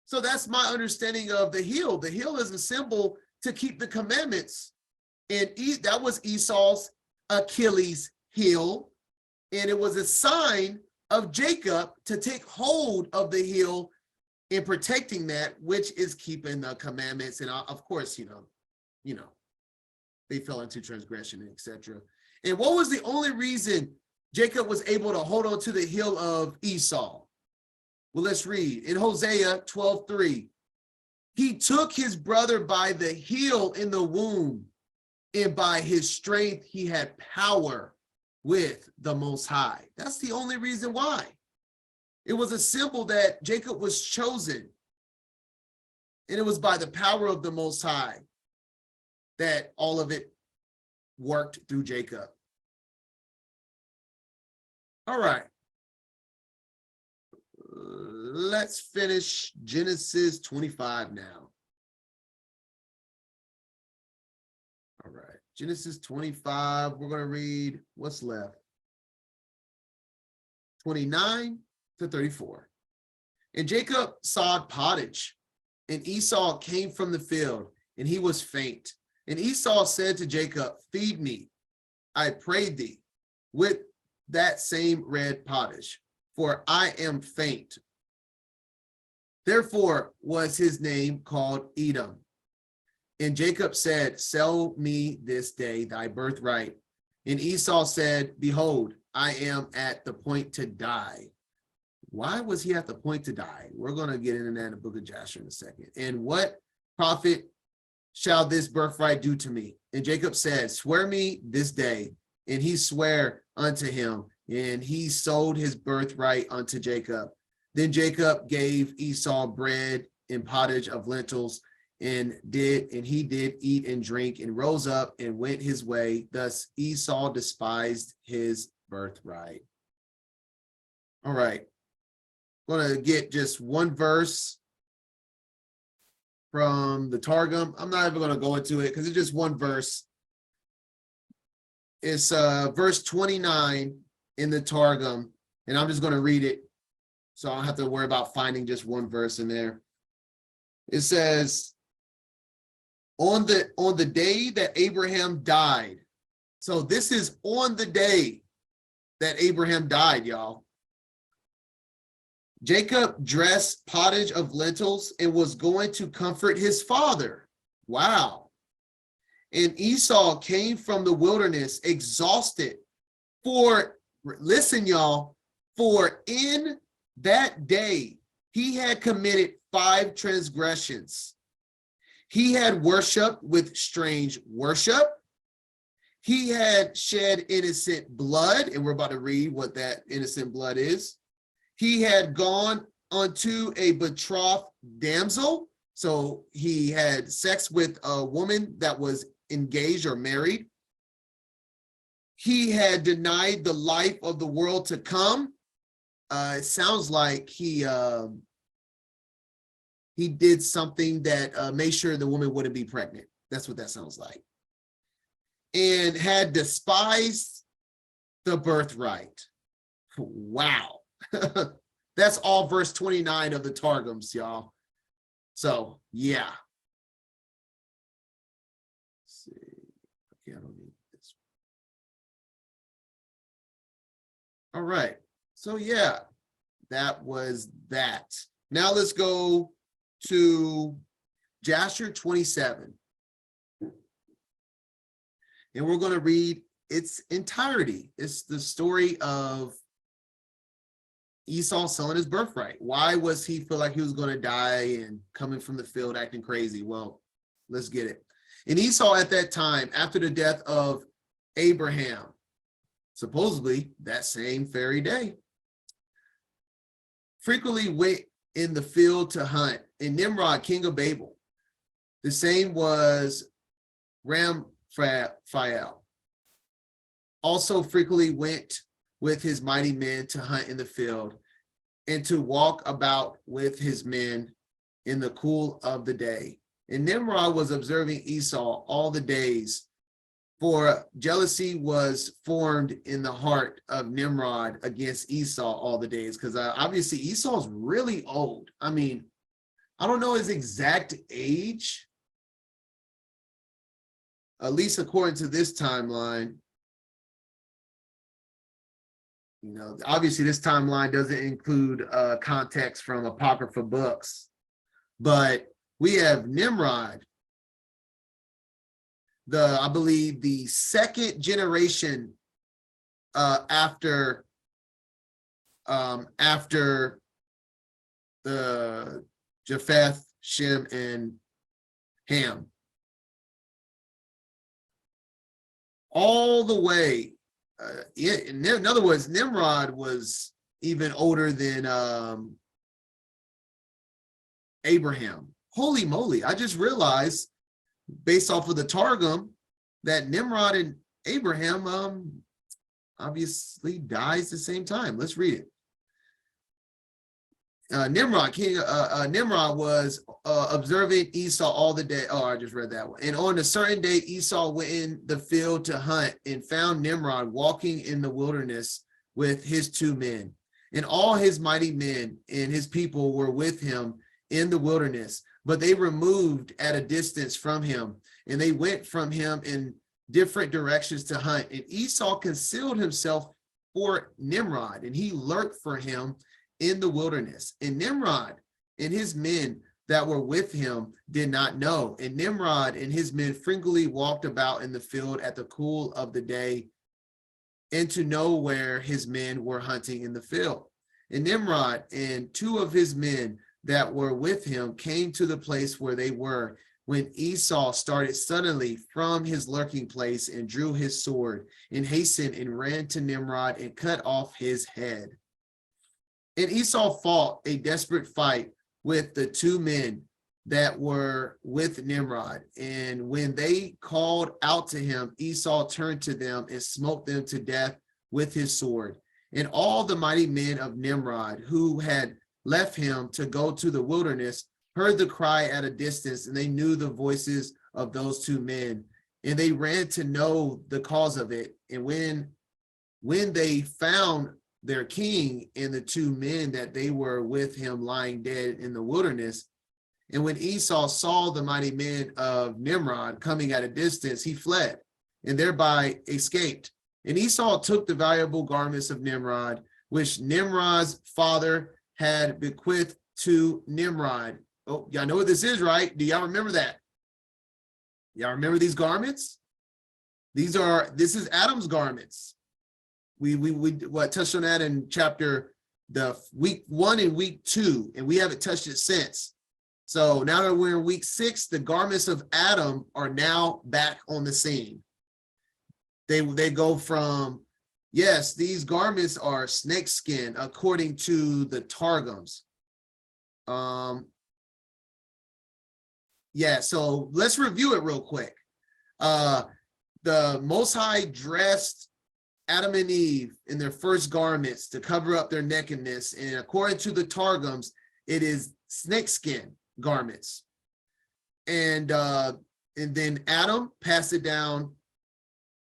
So that's my understanding of the heel. The heel is a symbol to keep the commandments. And that was Esau's Achilles heel. And it was a sign of Jacob to take hold of the heel in protecting that, which is keeping the commandments. And of course, you know, they fell into transgression, etc. And what was the only reason Jacob was able to hold on to the heel of Esau? Well, let's read in Hosea 12:3. He took his brother by the heel in the womb, and by his strength he had power with the Most High. That's the only reason why. It was a symbol that Jacob was chosen. And it was by the power of the Most High that all of it worked through Jacob. All right. Let's finish Genesis 25 now. All right. Genesis 25, we're going to read what's left. 29 to 34. And Jacob sawed pottage, and Esau came from the field, and he was faint. And Esau said to Jacob, feed me, I pray thee, with that same red pottage, for I am faint. Therefore was his name called Edom. And Jacob said, sell me this day thy birthright. And Esau said, behold, I am at the point to die. Why was he at the point to die? We're going to get into that in the book of Jasher in a second. And what profit shall this birthright do to me? And Jacob said, swear me this day. And he sware unto him, and he sold his birthright unto Jacob. Then Jacob gave Esau bread and pottage of lentils, and he did eat and drink, and rose up and went his way. Thus Esau despised his birthright. All right. I'm going to get just one verse from the Targum. I'm not even going to go into it because it's just one verse. It's verse 29 in the Targum, and I'm just going to read it so I don't have to worry about finding just one verse in there. It says, on the day that Abraham died. So this is on the day that Abraham died, y'all. Jacob dressed pottage of lentils and was going to comfort his father. Wow. And Esau came from the wilderness exhausted. For, listen, y'all, for in that day he had committed 5 transgressions. He had worshiped with strange worship. He had shed innocent blood, and we're about to read what that innocent blood is. He had gone unto a betrothed damsel. So he had sex with a woman that was engaged or married. He had denied the life of the world to come. It sounds like he did something that made sure the woman wouldn't be pregnant. That's what that sounds like. And had despised the birthright. Wow. That's all verse 29 of the Targums, y'all. So, yeah. Let's see. Okay, I don't need this. All right. So, yeah, that was that. Now let's go to Jasher 27. And we're going to read its entirety. It's the story of Esau selling his birthright. Why was he feel like he was going to die and coming from the field acting crazy? Well, let's get it. And Esau at that time, after the death of Abraham, supposedly that same very day, frequently went in the field to hunt. And Nimrod, king of Babel, the same was Ramphrael, also frequently went with his mighty men to hunt in the field and to walk about with his men in the cool of the day. And Nimrod was observing Esau all the days, for jealousy was formed in the heart of Nimrod against Esau all the days, because obviously Esau's really old. I mean, I don't know his exact age, at least according to this timeline. You know, obviously this timeline doesn't include context from Apocrypha books, but we have Nimrod, I believe the second generation after the Japheth, Shem, and Ham. All the way. In other words, Nimrod was even older than Abraham, holy moly, I just realized based off of the Targum that Nimrod and Abraham obviously dies the same time. Let's read it. Nimrod was observing Esau all the day. Oh, I just read that one. And on a certain day, Esau went in the field to hunt and found Nimrod walking in the wilderness with his 2 men. And all his mighty men and his people were with him in the wilderness, but they removed at a distance from him, and they went from him in different directions to hunt. And Esau concealed himself for Nimrod, and he lurked for him in the wilderness. And Nimrod and his men that were with him did not know. And Nimrod and his men frequently walked about in the field at the cool of the day, and to know where his men were hunting in the field. And Nimrod and 2 of his men that were with him came to the place where they were, when Esau started suddenly from his lurking place and drew his sword and hastened and ran to Nimrod and cut off his head. And Esau fought a desperate fight with the 2 men that were with Nimrod. And when they called out to him, Esau turned to them and smote them to death with his sword. And all the mighty men of Nimrod who had left him to go to the wilderness heard the cry at a distance, and they knew the voices of those 2 men. And they ran to know the cause of it. And when they found their king and the 2 men that they were with him lying dead in the wilderness, and when Esau saw the mighty men of Nimrod coming at a distance, he fled and thereby escaped. And Esau took the valuable garments of Nimrod, which Nimrod's father had bequeathed to Nimrod. Oh, y'all know what this is, right? Do y'all remember that? Y'all remember these garments? This is Adam's garments. We touched on that in the week 1 and week 2, and we haven't touched it since. So now that we're in week 6, the garments of Adam are now back on the scene. They go from, yes, these garments are snakeskin according to the Targums. Yeah, so let's review it real quick. The Most High dressed Adam and Eve in their first garments to cover up their nakedness, and according to the Targums, it is snakeskin garments. And then Adam passed it down,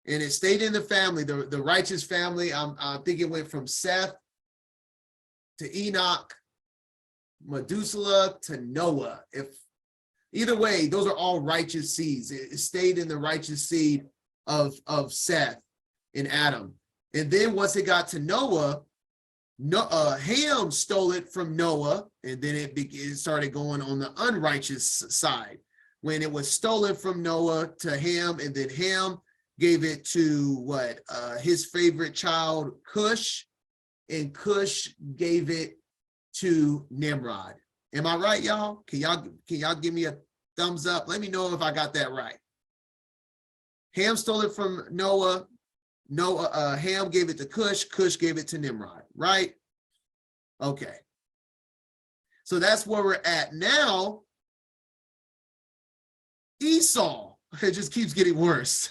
and it stayed in the family, the righteous family. I think it went from Seth to Enoch, Methuselah to Noah. Either way, those are all righteous seeds. It stayed in the righteous seed of Seth and Adam. And then once it got to Noah, Ham stole it from Noah, and then it started going on the unrighteous side. When it was stolen from Noah to Ham, and then Ham gave it to his favorite child, Cush, and Cush gave it to Nimrod. Am I right, y'all? Can y'all give me a thumbs up? Let me know if I got that right. Ham stole it from Noah. Ham gave it to Cush. Cush gave it to Nimrod, right? Okay. So that's where we're at now. Esau, it just keeps getting worse.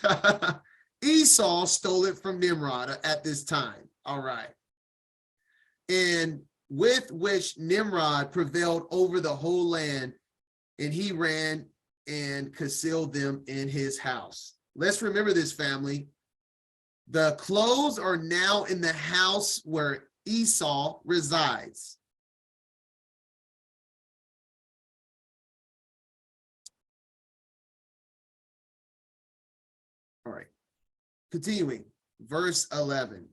Esau stole it from Nimrod at this time. All right. And with which Nimrod prevailed over the whole land, and he ran and concealed them in his house. Let's remember this, family. The clothes are now in the house where Esau resides. All right, continuing, verse 11.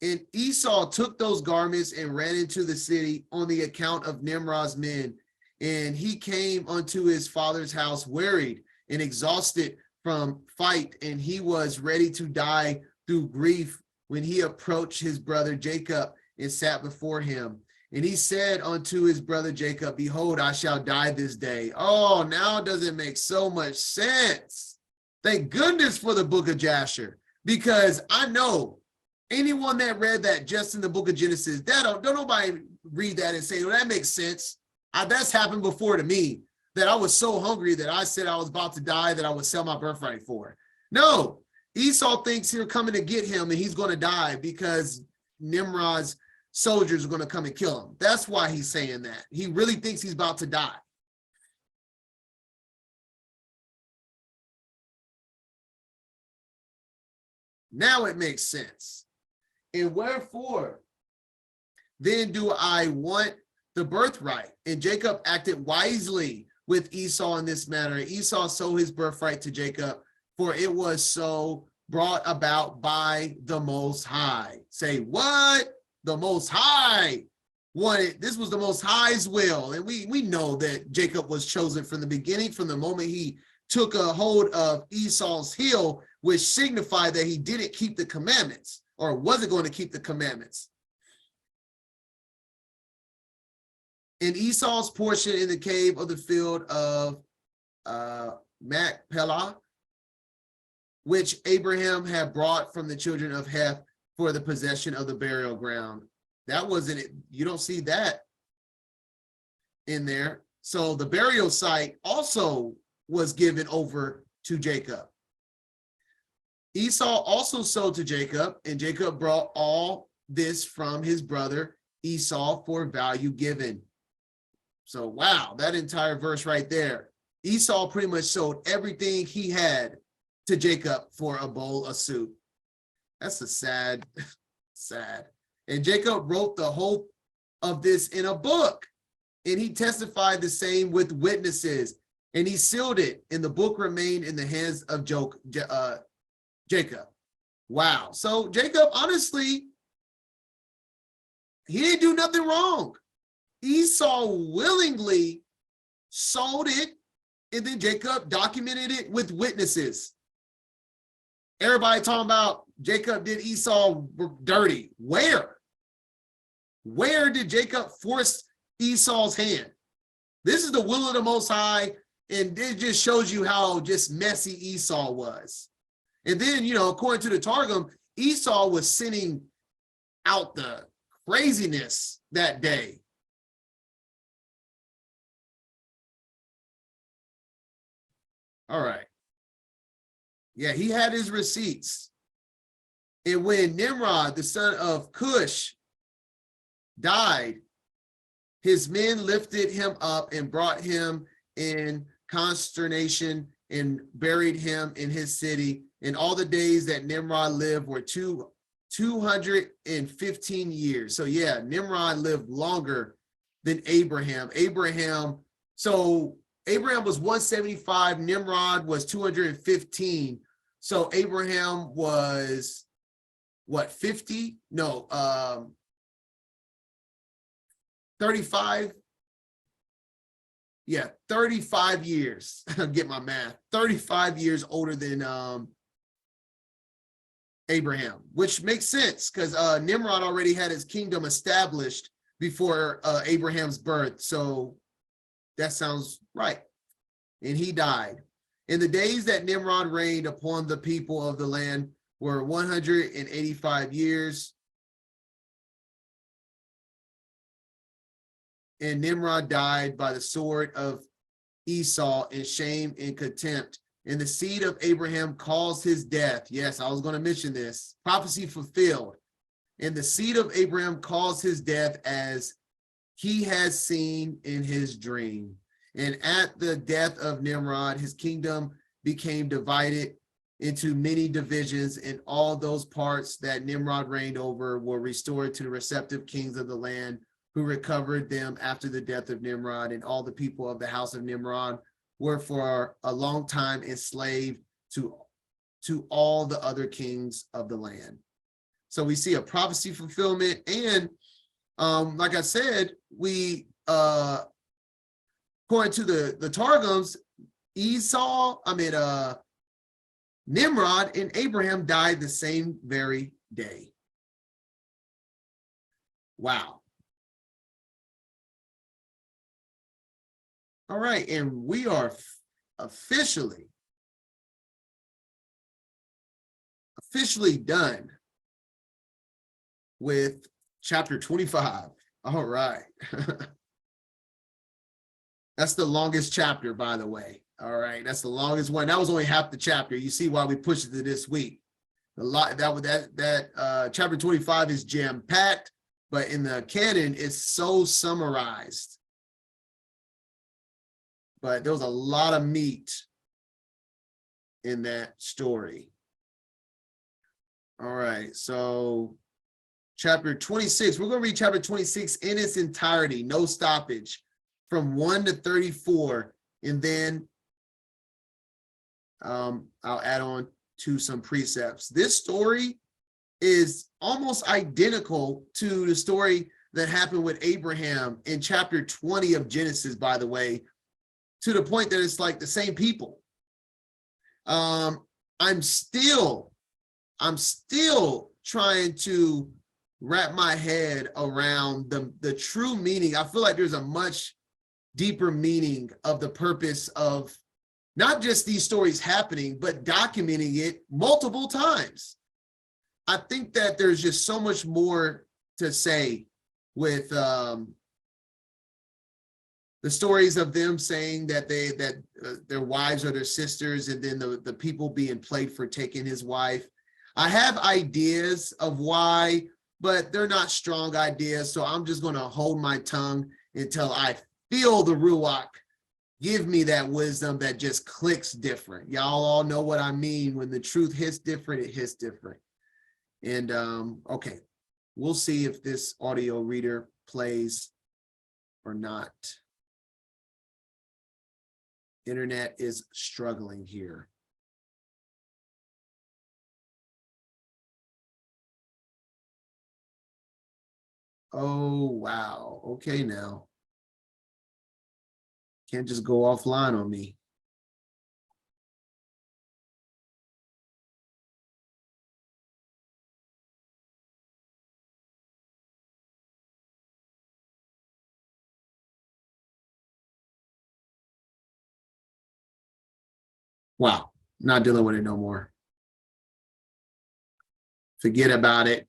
And Esau took those garments and ran into the city on the account of Nimrod's men. And he came unto his father's house wearied and exhausted from fight, and he was ready to die through grief when he approached his brother Jacob and sat before him. And he said unto his brother Jacob, behold, I shall die this day. Oh, now does it make so much sense? Thank goodness for the book of Jasher, because I know anyone that read that just in the book of Genesis, don't nobody read that and say, well, that makes sense. That's happened before to me, that I was so hungry that I said I was about to die that I would sell my birthright for. No, Esau thinks they're coming to get him and he's going to die because Nimrod's soldiers are going to come and kill him. That's why he's saying that. He really thinks he's about to die. Now it makes sense. And wherefore then do I want the birthright? And Jacob acted wisely with Esau in this matter. Esau sold his birthright to Jacob, for it was so brought about by the Most High. Say, what? The Most High wanted. This was the Most High's will. And we know that Jacob was chosen from the beginning, from the moment he took a hold of Esau's heel, which signified that he didn't keep the commandments or wasn't going to keep the commandments. In Esau's portion in the cave of the field of Machpelah, which Abraham had brought from the children of Heth for the possession of the burial ground. That wasn't it. You don't see that in there. So the burial site also was given over to Jacob. Esau also sold to Jacob, and Jacob brought all this from his brother Esau for value given. So, wow, that entire verse right there. Esau pretty much sold everything he had to Jacob for a bowl of soup. That's a sad. And Jacob wrote the whole of this in a book, and he testified the same with witnesses, and he sealed it, and the book remained in the hands of Jacob. Wow. So Jacob, honestly, he didn't do nothing wrong. Esau willingly sold it, and then Jacob documented it with witnesses. Everybody talking about Jacob did Esau dirty. Where? Where did Jacob force Esau's hand? This is the will of the Most High, and it just shows you how just messy Esau was. And then, according to the Targum, Esau was sending out the craziness that day. All right. Yeah, he had his receipts. And when Nimrod, the son of Cush, died, his men lifted him up and brought him in consternation and buried him in his city. And all the days that Nimrod lived were 215 years. So yeah, Nimrod lived longer than Abraham. Abraham was 175, Nimrod was 215. So Abraham was what, 50? No, 35. Yeah, 35 years. Get my math. 35 years older than Abraham, which makes sense because Nimrod already had his kingdom established before Abraham's birth. So that sounds right. And he died. In the days that Nimrod reigned upon the people of the land were 185 years. And Nimrod died by the sword of Esau in shame and contempt. And the seed of Abraham caused his death. Yes, I was going to mention this. Prophecy fulfilled. And the seed of Abraham caused his death as he has seen in his dream. And at the death of Nimrod, his kingdom became divided into many divisions, and all those parts that Nimrod reigned over were restored to the receptive kings of the land, who recovered them after the death of Nimrod. And all the people of the house of Nimrod were for a long time enslaved to all the other kings of the land. So we see a prophecy fulfillment. And like I said, we according to the Targums, Nimrod and Abraham died the same very day. Wow. All right, and we are officially done with chapter 25. All right. That's the longest chapter, by the way. All right, that's the longest one. That was only half the chapter. You see why we pushed it to this week. A lot that chapter 25 is jam-packed, but in the canon, it's so summarized. But there was a lot of meat in that story. All right, so chapter 26, we're going to read chapter 26 in its entirety, no stoppage, from 1 to 34, and then I'll add on to some precepts. This story is almost identical to the story that happened with Abraham in chapter 20 of Genesis, by the way, to the point that it's like the same people. I'm still trying to wrap my head around the true meaning. I feel like there's a much deeper meaning of the purpose of not just these stories happening, but documenting it multiple times. I think that there's just so much more to say with the stories of them saying that their wives are their sisters, and then the people being played for taking his wife. I have ideas of why, but they're not strong ideas. So I'm just going to hold my tongue until I feel the Ruach give me that wisdom that just clicks different. Y'all all know what I mean. When the truth hits different, it hits different. And okay, we'll see if this audio reader plays or not. Internet is struggling here. Oh, wow. Okay, now. Can't just go offline on me. Wow, not dealing with it no more. Forget about it.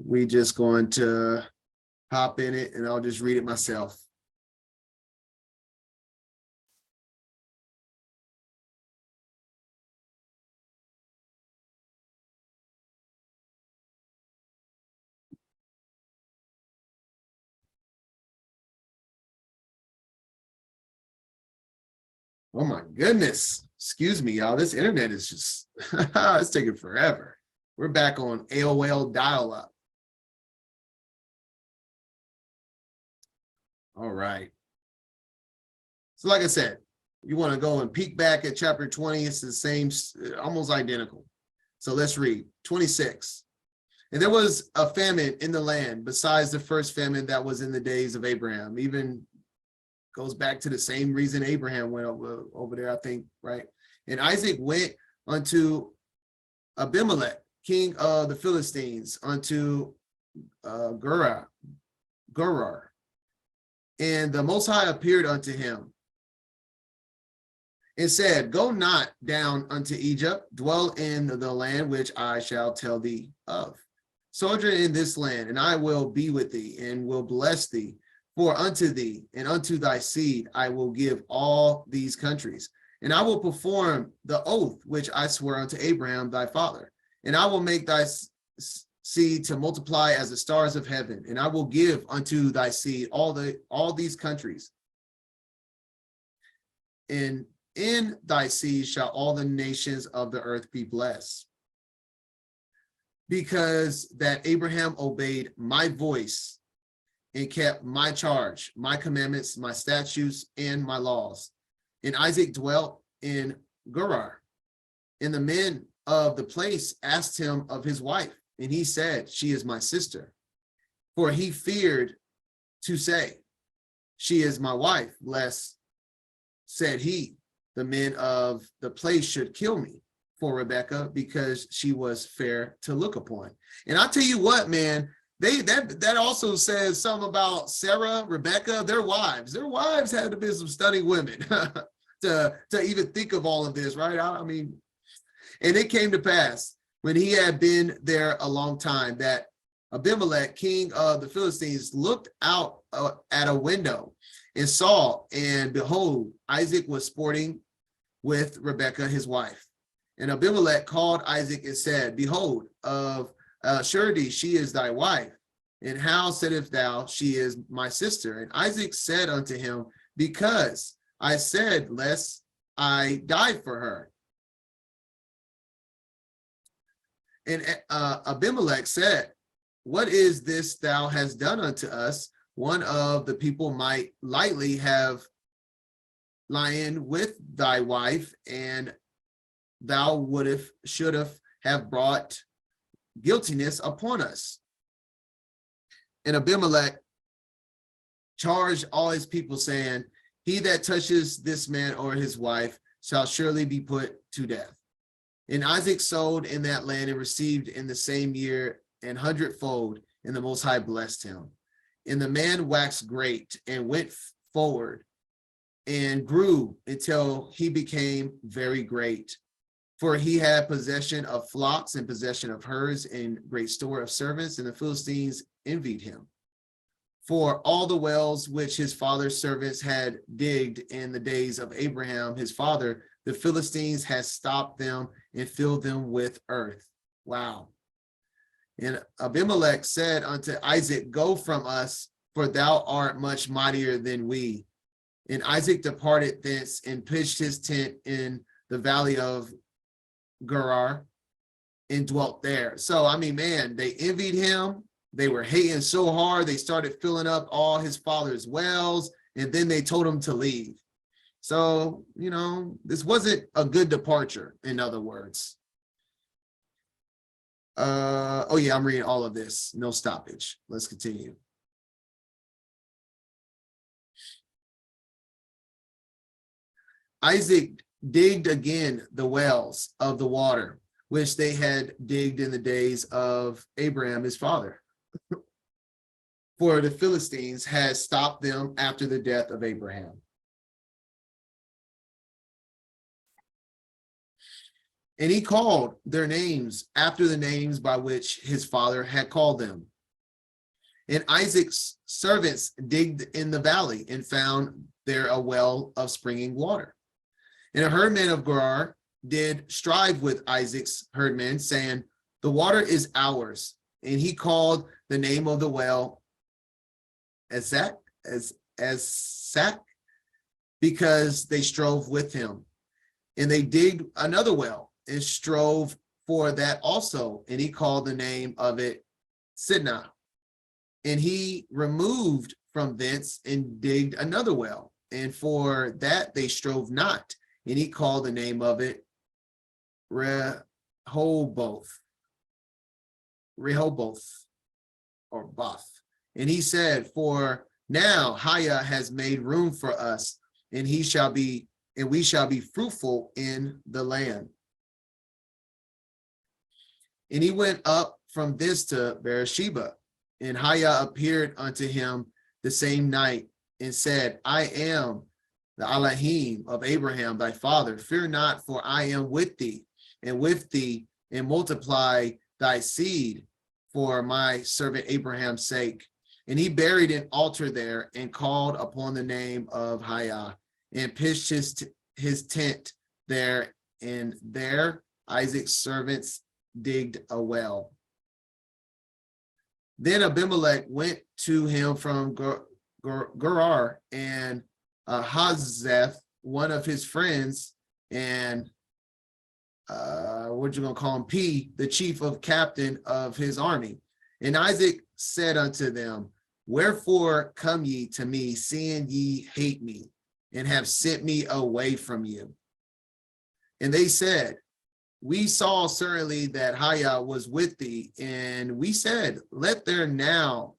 We just going to hop in it and I'll just read it myself. Oh my goodness. Excuse me, y'all. This internet is just, it's taking forever. We're back on AOL dial-up. All right. So like I said, you want to go and peek back at chapter 20. It's the same, almost identical. So let's read 26. And there was a famine in the land besides the first famine that was in the days of Abraham. Even goes back to the same reason Abraham went over there, I think, right? And Isaac went unto Abimelech, king of the Philistines, unto Gerar. And the Most High appeared unto him and said, go not down unto Egypt, dwell in the land which I shall tell thee of. Sojourn in this land, and I will be with thee, and will bless thee. For unto thee and unto thy seed I will give all these countries, and I will perform the oath which I swore unto Abraham thy father, and I will make thy seed to multiply as the stars of heaven, and I will give unto thy seed all these countries. And in thy seed shall all the nations of the earth be blessed. Because that Abraham obeyed my voice and kept my charge, my commandments, my statutes, and my laws. And Isaac dwelt in Gerar. And the men of the place asked him of his wife, and he said, she is my sister. For he feared to say, she is my wife, lest, said he, the men of the place should kill me for Rebekah, because she was fair to look upon. And I tell you what, man, that also says something about Sarah, Rebekah, their wives. Their wives had to be some stunning women to even think of all of this, right? I mean, and it came to pass when he had been there a long time that Abimelech, king of the Philistines, looked out at a window and saw, and behold, Isaac was sporting with Rebekah, his wife. And Abimelech called Isaac and said, behold, of surety she is thy wife. And how saidst thou, she is my sister? And Isaac said unto him, because I said, lest I die for her. And Abimelech said, what is this thou hast done unto us? One of the people might lightly have lain with thy wife, and thou should have brought guiltiness upon us. And Abimelech charged all his people, saying, he that touches this man or his wife shall surely be put to death. And Isaac sowed in that land and received in the same year an hundredfold, and the Most High blessed him. And the man waxed great and went forward and grew until he became very great. For he had possession of flocks and possession of herds and great store of servants, and the Philistines envied him. For all the wells which his father's servants had digged in the days of Abraham, his father, the Philistines had stopped them and filled them with earth. Wow. And Abimelech said unto Isaac, go from us, for thou art much mightier than we. And Isaac departed thence and pitched his tent in the valley of Gerar and dwelt there. So, I mean, man, they envied him. They were hating so hard. They started filling up all his father's wells, and then they told him to leave. So, you know, this wasn't a good departure, in other words. Oh yeah, I'm reading all of this. No stoppage. Let's continue. Isaac digged again the wells of the water, which they had digged in the days of Abraham, his father. For the Philistines had stopped them after the death of Abraham. And he called their names after the names by which his father had called them. And Isaac's servants digged in the valley and found there a well of springing water. And the herdmen of Gerar did strive with Isaac's herdmen, saying, the water is ours. And he called the name of the well Esak, because they strove with him. And they digged another well and strove for that also. And he called the name of it Sidnah. And he removed from thence and digged another well. And for that they strove not. And he called the name of it Rehoboth or Both. And he said, for now Hiah has made room for us, and we shall be fruitful in the land. And he went up from this to Beersheba, and Hiah appeared unto him the same night and said, I am the Elohim of Abraham thy father. Fear not, for I am with thee, and multiply thy seed for my servant Abraham's sake. And he buried an altar there and called upon the name of Hiah, and pitched his tent there, and there Isaac's servants digged a well. Then Abimelech went to him from Gerar, and Hazeth, one of his friends, and what you gonna call him, P, the chief of captain of his army. And Isaac said unto them, wherefore come ye to me, seeing ye hate me, and have sent me away from you? And they said, we saw certainly that Hiah was with thee, and we said, let there now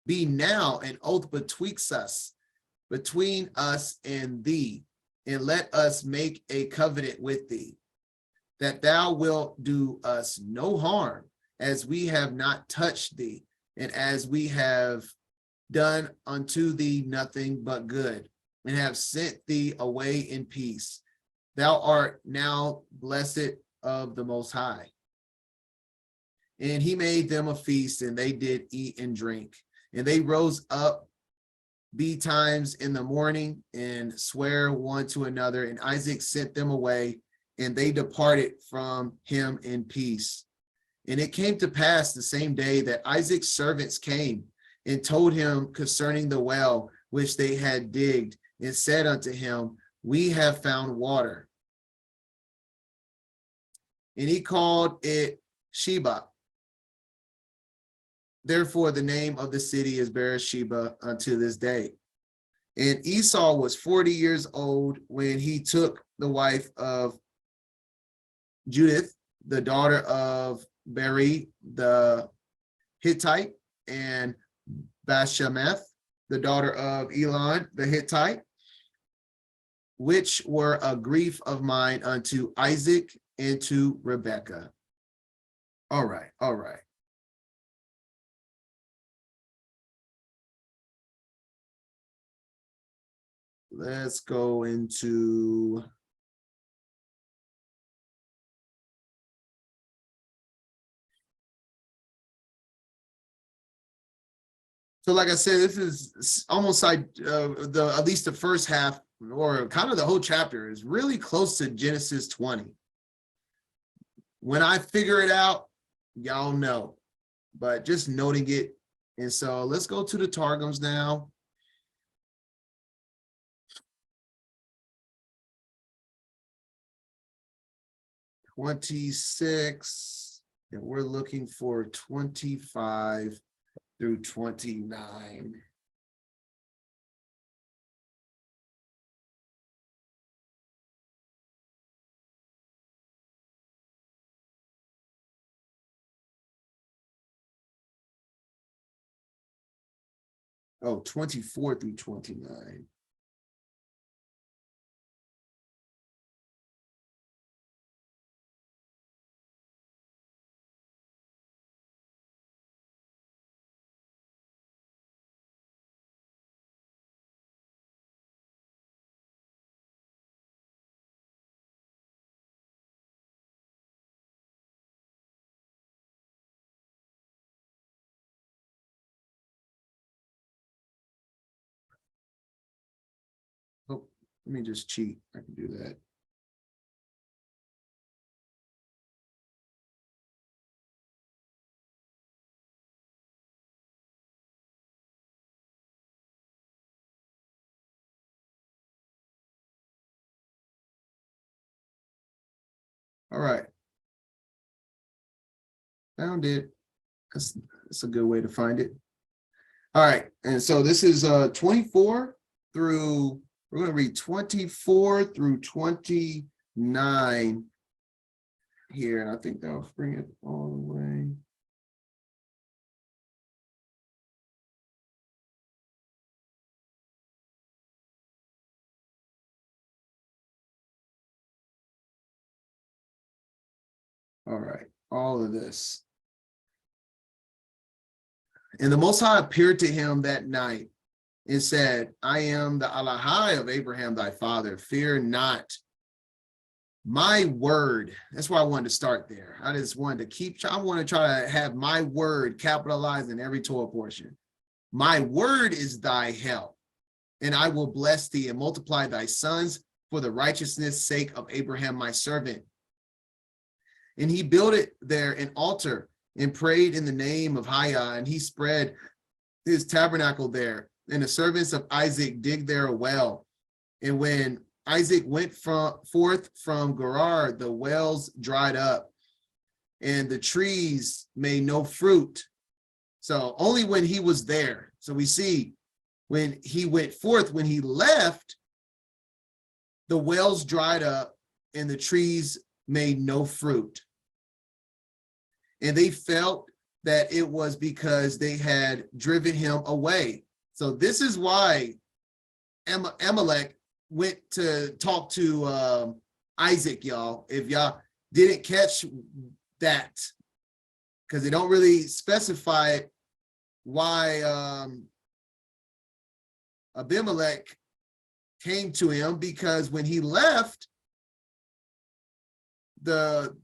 be an oath between us and thee, and let us make a covenant with thee, that thou wilt do us no harm, as we have not touched thee, and as we have done unto thee nothing but good, and have sent thee away in peace. Thou art now blessed of the Most High. And he made them a feast, and they did eat and drink. And they rose up betimes in the morning and swear one to another. And Isaac sent them away, and they departed from him in peace. And it came to pass the same day that Isaac's servants came and told him concerning the well which they had digged, and said unto him, we have found water. And he called it Sheba. Therefore, the name of the city is Beersheba unto this day. And Esau was 40 years old when he took the wife of Judith, the daughter of Beri the Hittite, and Bashemath, the daughter of Elon the Hittite, which were a grief of mine unto Isaac and to Rebekah. All right, all right. Let's go into so like I said, this is almost like at least the first half, or kind of the whole chapter, is really close to Genesis 20. When I figure it out, y'all know, but just noting it. And so let's go to the Targums now. (26), and we're looking for 25 through 29. Oh, 24 through 29. Oh, let me just cheat. I can do that. All right. Found it. That's a good way to find it. All right. And so this is 24 through, we're going to read 24 through 29 here. And I think that'll bring it all the way. All right, all of this. And the Most High appeared to him that night and said, I am the Alahai of Abraham, thy father. Fear not. My word. That's why I wanted to start there. I just wanted to I want to try to have my word capitalized in every Torah portion. My word is thy help, and I will bless thee and multiply thy sons for the righteousness' sake of Abraham, my servant. And he built it there an altar and prayed in the name of Hiah, and he spread his tabernacle there. And the servants of Isaac digged there a well. And when Isaac went forth from Gerar, the wells dried up, and the trees made no fruit. So only when he was there. So we see when he went forth, when he left, the wells dried up and the trees made no fruit. And they felt that it was because they had driven him away. So this is why Amalek went to talk to Isaac, y'all. If y'all didn't catch that, because they don't really specify why Abimelech came to him, because when he left, the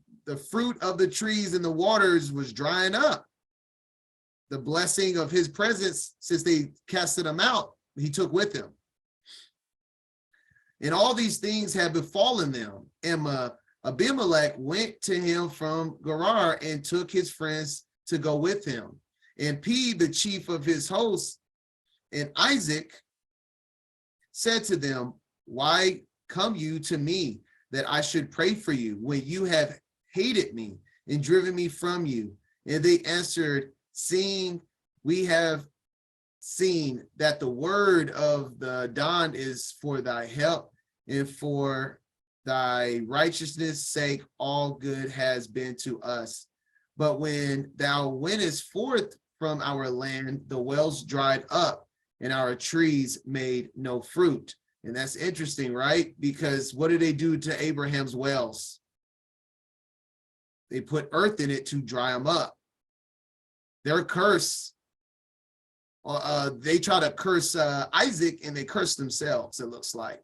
fruit of the trees and the waters was drying up. The blessing of his presence, since they casted him out, he took with him. And all these things had befallen them. And Abimelech went to him from Gerar and took his friends to go with him. And P, the chief of his hosts, and Isaac said to them, why come you to me that I should pray for you when you have hated me and driven me from you? And they answered, seeing we have seen that the word of the dawn is for thy help, and for thy righteousness' sake all good has been to us. But when thou wentest forth from our land, the wells dried up, and our trees made no fruit. And that's interesting, right? Because what did they do to Abraham's wells? They put earth in it to dry them up. Their curse, they try to curse Isaac, and they curse themselves, it looks like.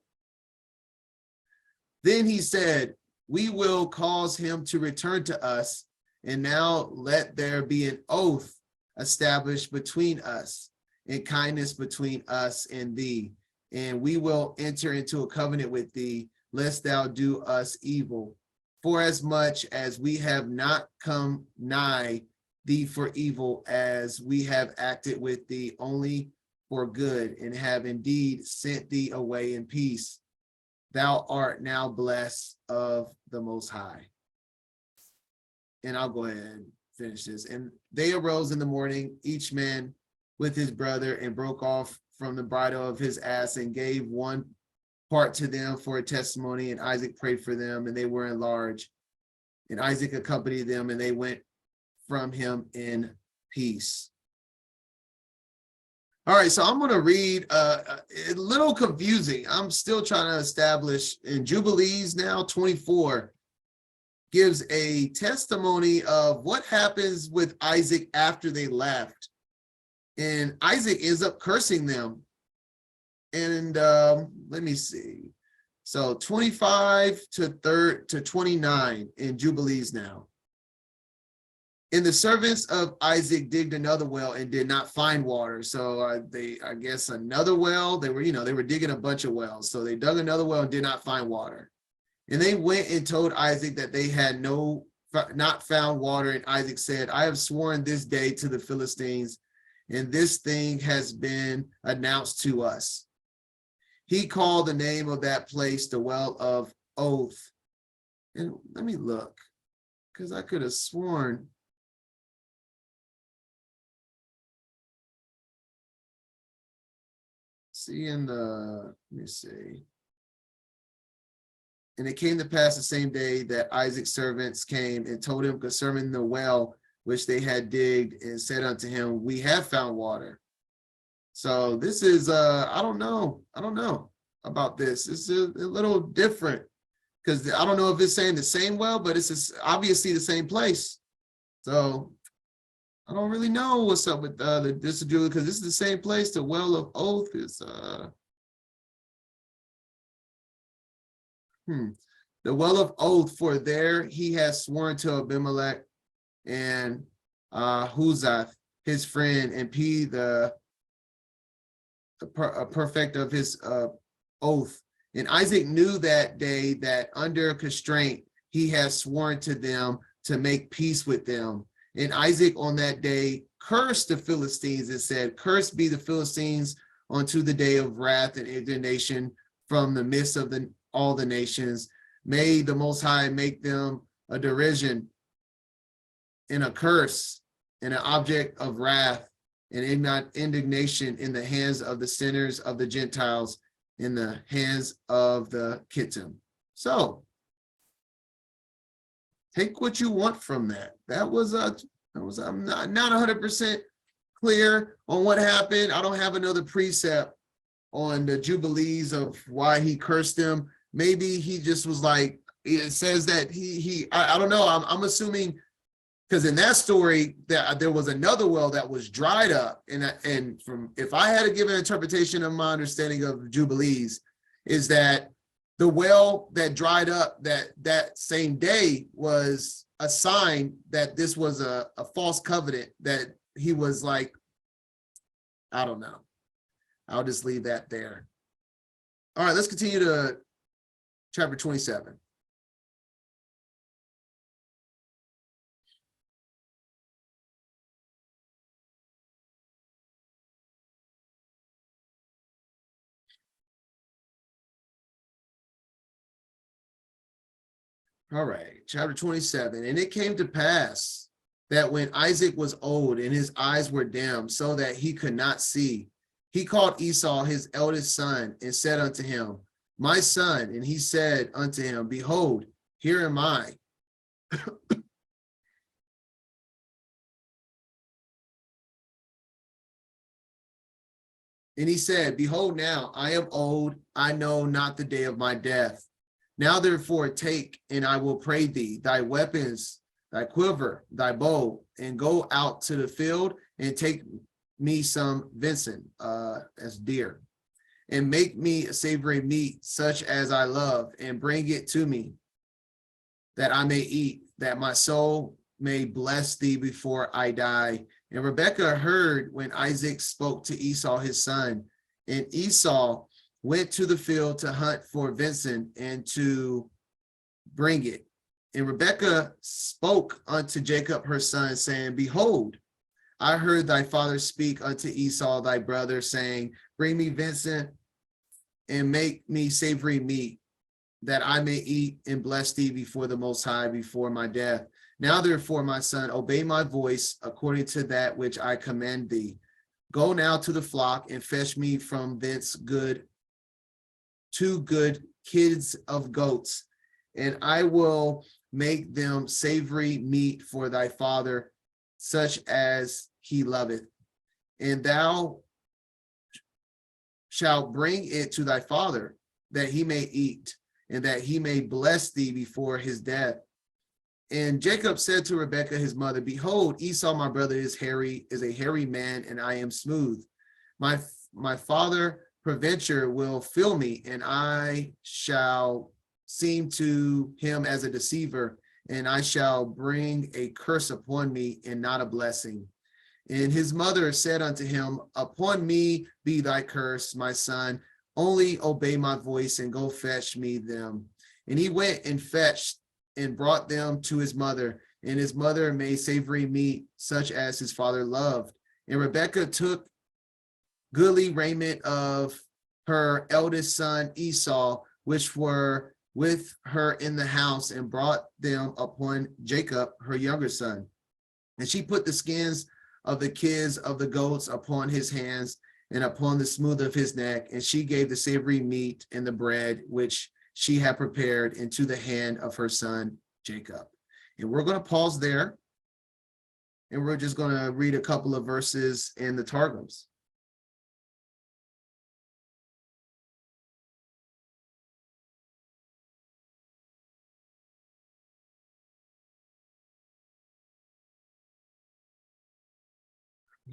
Then he said, we will cause him to return to us, and now let there be an oath established between us, and kindness between us and thee. And we will enter into a covenant with thee, lest thou do us evil. For as much as we have not come nigh thee for evil, as we have acted with thee only for good, and have indeed sent thee away in peace, thou art now blessed of the Most High. And I'll go ahead and finish this. And they arose in the morning, each man with his brother, and broke off from the bridle of his ass, and gave one part to them for a testimony. And Isaac prayed for them, and they were enlarged. And Isaac accompanied them, and they went from him in peace. All right, so I'm going to read a little confusing. I'm still trying to establish in Jubilees now 24 gives a testimony of what happens with Isaac after they left. And Isaac ends up cursing them. And let me see. So 25 to 29 in Jubilees now. And the servants of Isaac digged another well and did not find water. So I guess another well, they were digging a bunch of wells. So they dug another well and did not find water. And they went and told Isaac that they had not found water. And Isaac said, I have sworn this day to the Philistines, and this thing has been announced to us. He called the name of that place the Well of Oath. And let me look, because I could have sworn. Let me see. And it came to pass the same day that Isaac's servants came and told him concerning the well which they had digged, and said unto him, we have found water. So this is, I don't know about this. It's a little different, because I don't know if it's saying the same well, but it's obviously the same place. So I don't really know what's up with this, because this is the same place. The Well of Oath is, the Well of Oath, for there he has sworn to Abimelech and Huzath, his friend, and P, the perfect of his oath. And Isaac knew that day that under constraint he had sworn to them to make peace with them. And Isaac on that day cursed the Philistines and said, cursed be the Philistines unto the day of wrath and indignation from the midst of all the nations. May the Most High make them a derision and a curse and an object of wrath and indignation in the hands of the sinners of the Gentiles, in the hands of the Kittim. So take what you want from that. I'm not 100% clear on what happened. I don't have another precept on the Jubilees of why he cursed them. Maybe he just was like, it says that I don't know. I'm assuming, because in that story that there was another well that was dried up, and from, if I had to give an interpretation of my understanding of Jubilees, is that the well that dried up that same day was a sign that this was a false covenant, that he was like, I don't know. I'll just leave that there. All right, let's continue to chapter 27. All right, chapter 27. And it came to pass that when Isaac was old and his eyes were dim, so that he could not see, he called Esau his eldest son and said unto him, my son. And he said unto him, behold, here am I. And he said, behold, now I am old, I know not the day of my death. Now therefore take, and I will pray thee, thy weapons, thy quiver, thy bow, and go out to the field and take me some venison, as deer, and make me a savory meat such as I love, and bring it to me, that I may eat, that my soul may bless thee before I die. And Rebekah heard when Isaac spoke to Esau his son, and Esau went to the field to hunt for venison and to bring it. And Rebekah spoke unto Jacob her son, saying, behold, I heard thy father speak unto Esau thy brother, saying, bring me venison and make me savory meat, that I may eat and bless thee before the Most High, before my death. Now therefore, my son, obey my voice according to that which I command thee. Go now to the flock and fetch me from thence two good kids of goats, and I will make them savory meat for thy father, such as he loveth. And thou shalt bring it to thy father, that he may eat, and that he may bless thee before his death. And Jacob said to Rebekah his mother, behold, Esau my brother is a hairy man, and I am smooth. My father peradventure will fill me, and I shall seem to him as a deceiver, and I shall bring a curse upon me, and not a blessing. And his mother said unto him, upon me be thy curse, my son, only obey my voice, and go fetch me them. And he went and fetched and brought them to his mother, and his mother made savory meat, such as his father loved. And Rebekah took goodly raiment of her eldest son Esau, which were with her in the house, and brought them upon Jacob, her younger son. And she put the skins of the kids of the goats upon his hands and upon the smooth of his neck, and she gave the savory meat and the bread which she had prepared into the hand of her son Jacob. And we're going to pause there, and we're just going to read a couple of verses in the Targums.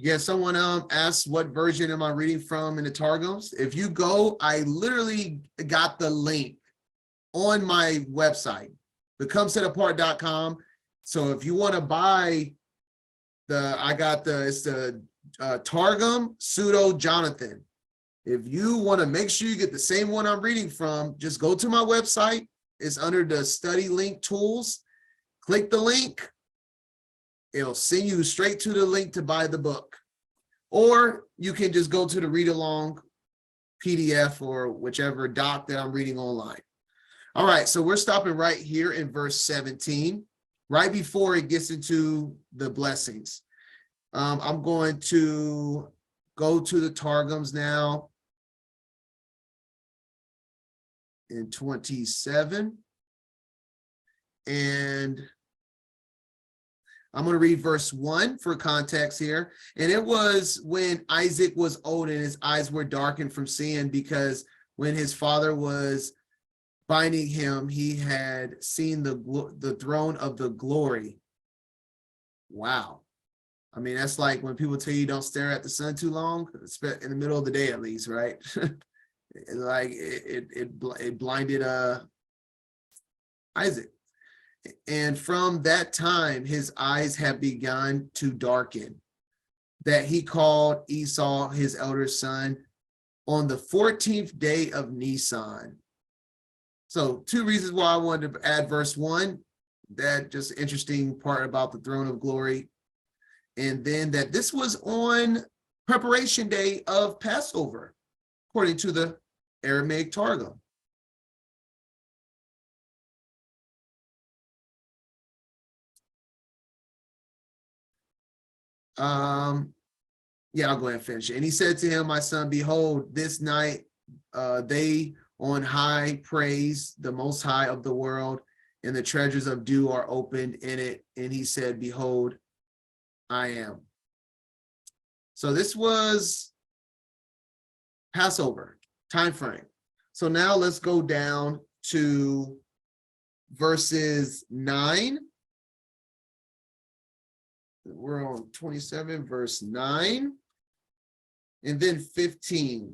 Yeah, someone asked what version am I reading from in the Targums. If you go, I literally got the link on my website, becomesetapart.com. So if you want to buy it's the Targum Pseudo Jonathan. If you want to make sure you get the same one I'm reading from, just go to my website. It's under the study link tools. Click the link. It'll send you straight to the link to buy the book. Or you can just go to the read along PDF or whichever doc that I'm reading online. All right, so we're stopping right here in verse 17, right before it gets into the blessings. I'm going to go to the Targums now in 27. And I'm going to read verse 1 for context here. And it was when Isaac was old and his eyes were darkened from seeing, because when his father was binding him, he had seen the throne of the glory. Wow. I mean, that's like when people tell you don't stare at the sun too long, in the middle of the day at least, right? Like it blinded Isaac. And from that time, his eyes have begun to darken, that he called Esau his elder son, on the 14th day of Nisan. So 2 reasons why I wanted to add verse 1, that just interesting part about the throne of glory. And then that this was on preparation day of Passover, according to the Aramaic Targum. Yeah, I'll go ahead and finish it. And he said to him, my son, behold, this night they on high praise the Most High of the world, and the treasures of dew are opened in it. And he said, behold, I am. So this was Passover time frame. So now let's go down to verses 9. We're on 27, verse 9, and then 15. Let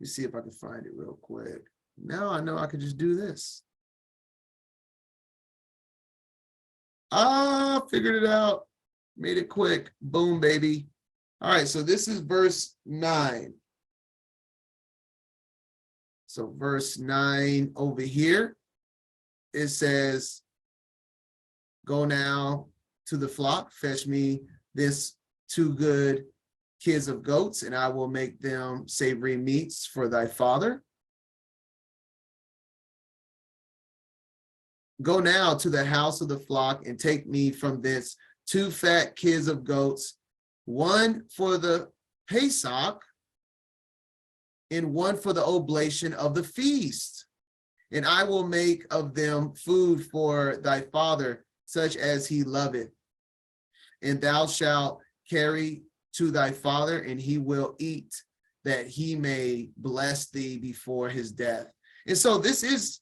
me see if I can find it real quick. Now I know I can just do this. Figured it out. Made it quick. Boom, baby. All right, so this is verse 9. So verse 9 over here, it says, go now to the flock, fetch me this 2 good kids of goats, and I will make them savory meats for thy father. Go now to the house of the flock and take me from this 2 fat kids of goats, 1 for the Pesach and 1 for the oblation of the feast. And I will make of them food for thy father, such as he loveth. And thou shalt carry to thy father, and he will eat, that he may bless thee before his death. And so this is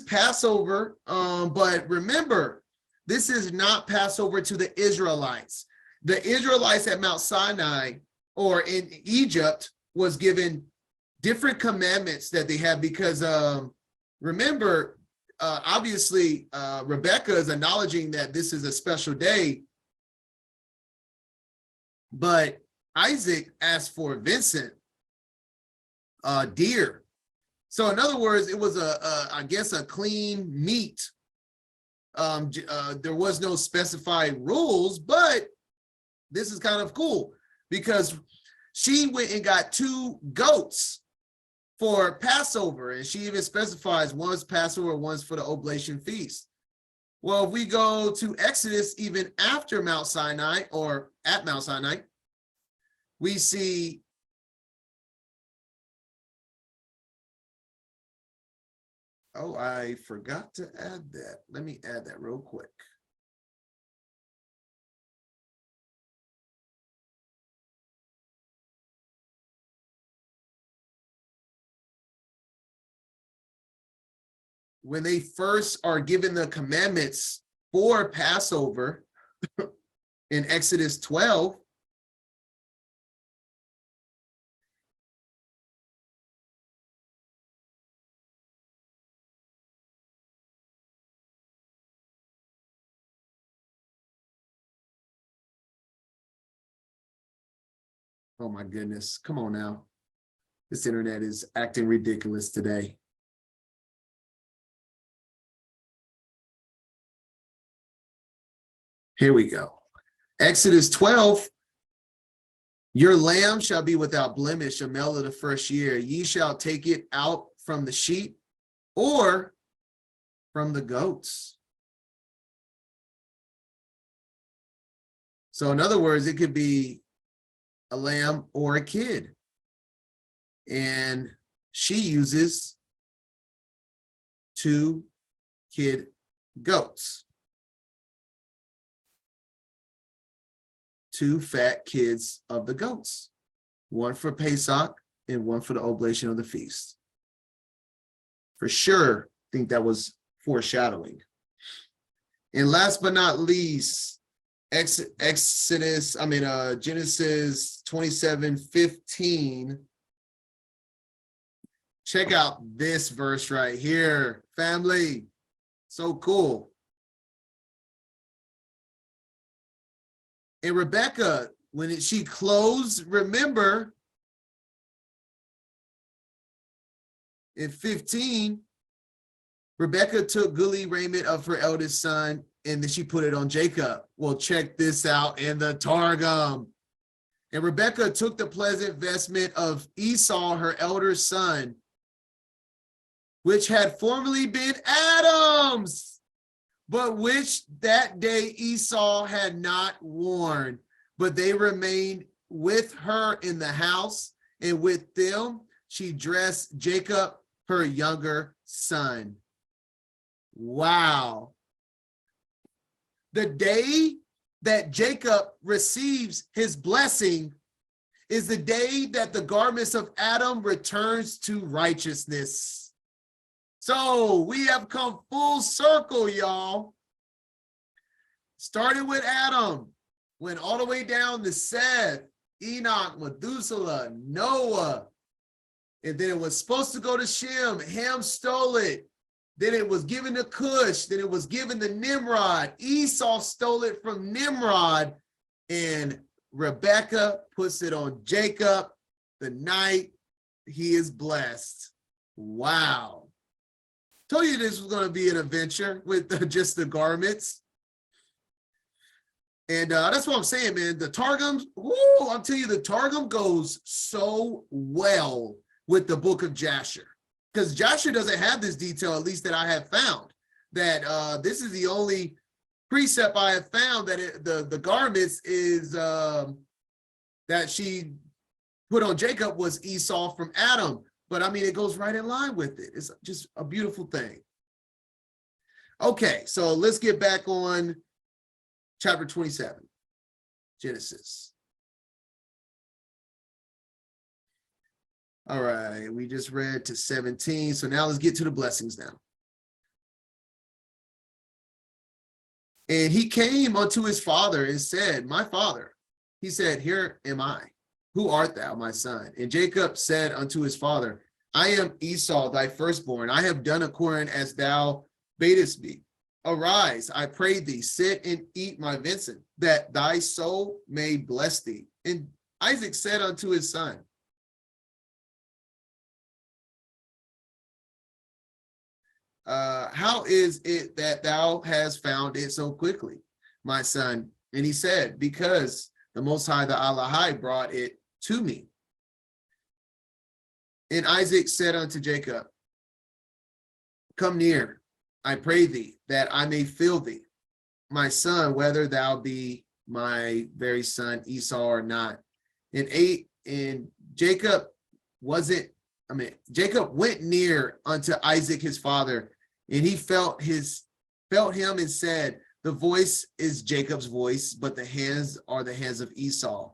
Passover, but remember, this is not Passover to the Israelites. The Israelites at Mount Sinai or in Egypt was given different commandments that they had because remember, obviously, Rebecca is acknowledging that this is a special day, but Isaac asked for Vincent, deer. So in other words, it was I guess a clean meat. There was no specified rules, but this is kind of cool because she went and got 2 goats for Passover, and she even specifies one's Passover, one's for the oblation feast. Well, if we go to Exodus, even after Mount Sinai or at Mount Sinai, we see oh, I forgot to add that. Let me add that real quick. When they first are given the commandments for Passover in Exodus 12, oh my goodness, come on now. This internet is acting ridiculous today. Here we go. Exodus 12, your lamb shall be without blemish, a male of the first year. Ye shall take it out from the sheep or from the goats. So in other words, it could be a lamb or a kid. And she uses 2 kid goats. 2 fat kids of the goats, 1 for Pesach and 1 for the oblation of the feast. For sure, I think that was foreshadowing. And last but not least, Genesis 27:15. Check out this verse right here, family. So cool. And Rebecca, when she closed, remember, In 15, Rebekah took goodly raiment of her eldest son, and then she put it on Jacob. Well, check this out in the Targum. And Rebekah took the pleasant vestment of Esau, her elder son, which had formerly been Adam's, but which that day Esau had not worn, but they remained with her in the house, and with them she dressed Jacob, her younger son. Wow. The day that Jacob receives his blessing is the day that the garments of Adam returns to righteousness. So we have come full circle, y'all. Started with Adam, went all the way down to Seth, Enoch, Methuselah, Noah, and then it was supposed to go to Shem. Ham stole it. Then it was given to Cush. Then it was given to Nimrod. Esau stole it from Nimrod, and Rebekah puts it on Jacob the night he is blessed. Wow. Told you this was going to be an adventure with just the garments. And that's what I'm saying, man. The Targum, I'm telling you, the Targum goes so well with the book of Jasher. Because Jasher doesn't have this detail, at least that I have found. That this is the only precept I have found that the garments is that she put on Jacob was Esau from Adam. But I mean, it goes right in line with it. It's just a beautiful thing. Okay, so let's get back on chapter 27, Genesis. All right, we just read to 17. So now let's get to the blessings now. And he came unto his father and said, my father. He said, here am I. Who art thou, my son? And Jacob said unto his father, I am Esau, thy firstborn. I have done according as thou badest me. Arise, I pray thee, sit and eat my venison, that thy soul may bless thee. And Isaac said unto his son, how is it that thou hast found it so quickly, my son? And he said, because the Most High, the Allahai, brought it to me. And Isaac said unto Jacob, come near, I pray thee, that I may feel thee, my son, whether thou be my very son Esau or not. And Jacob Jacob went near unto Isaac his father, and he felt him and said, the voice is Jacob's voice, but the hands are the hands of Esau.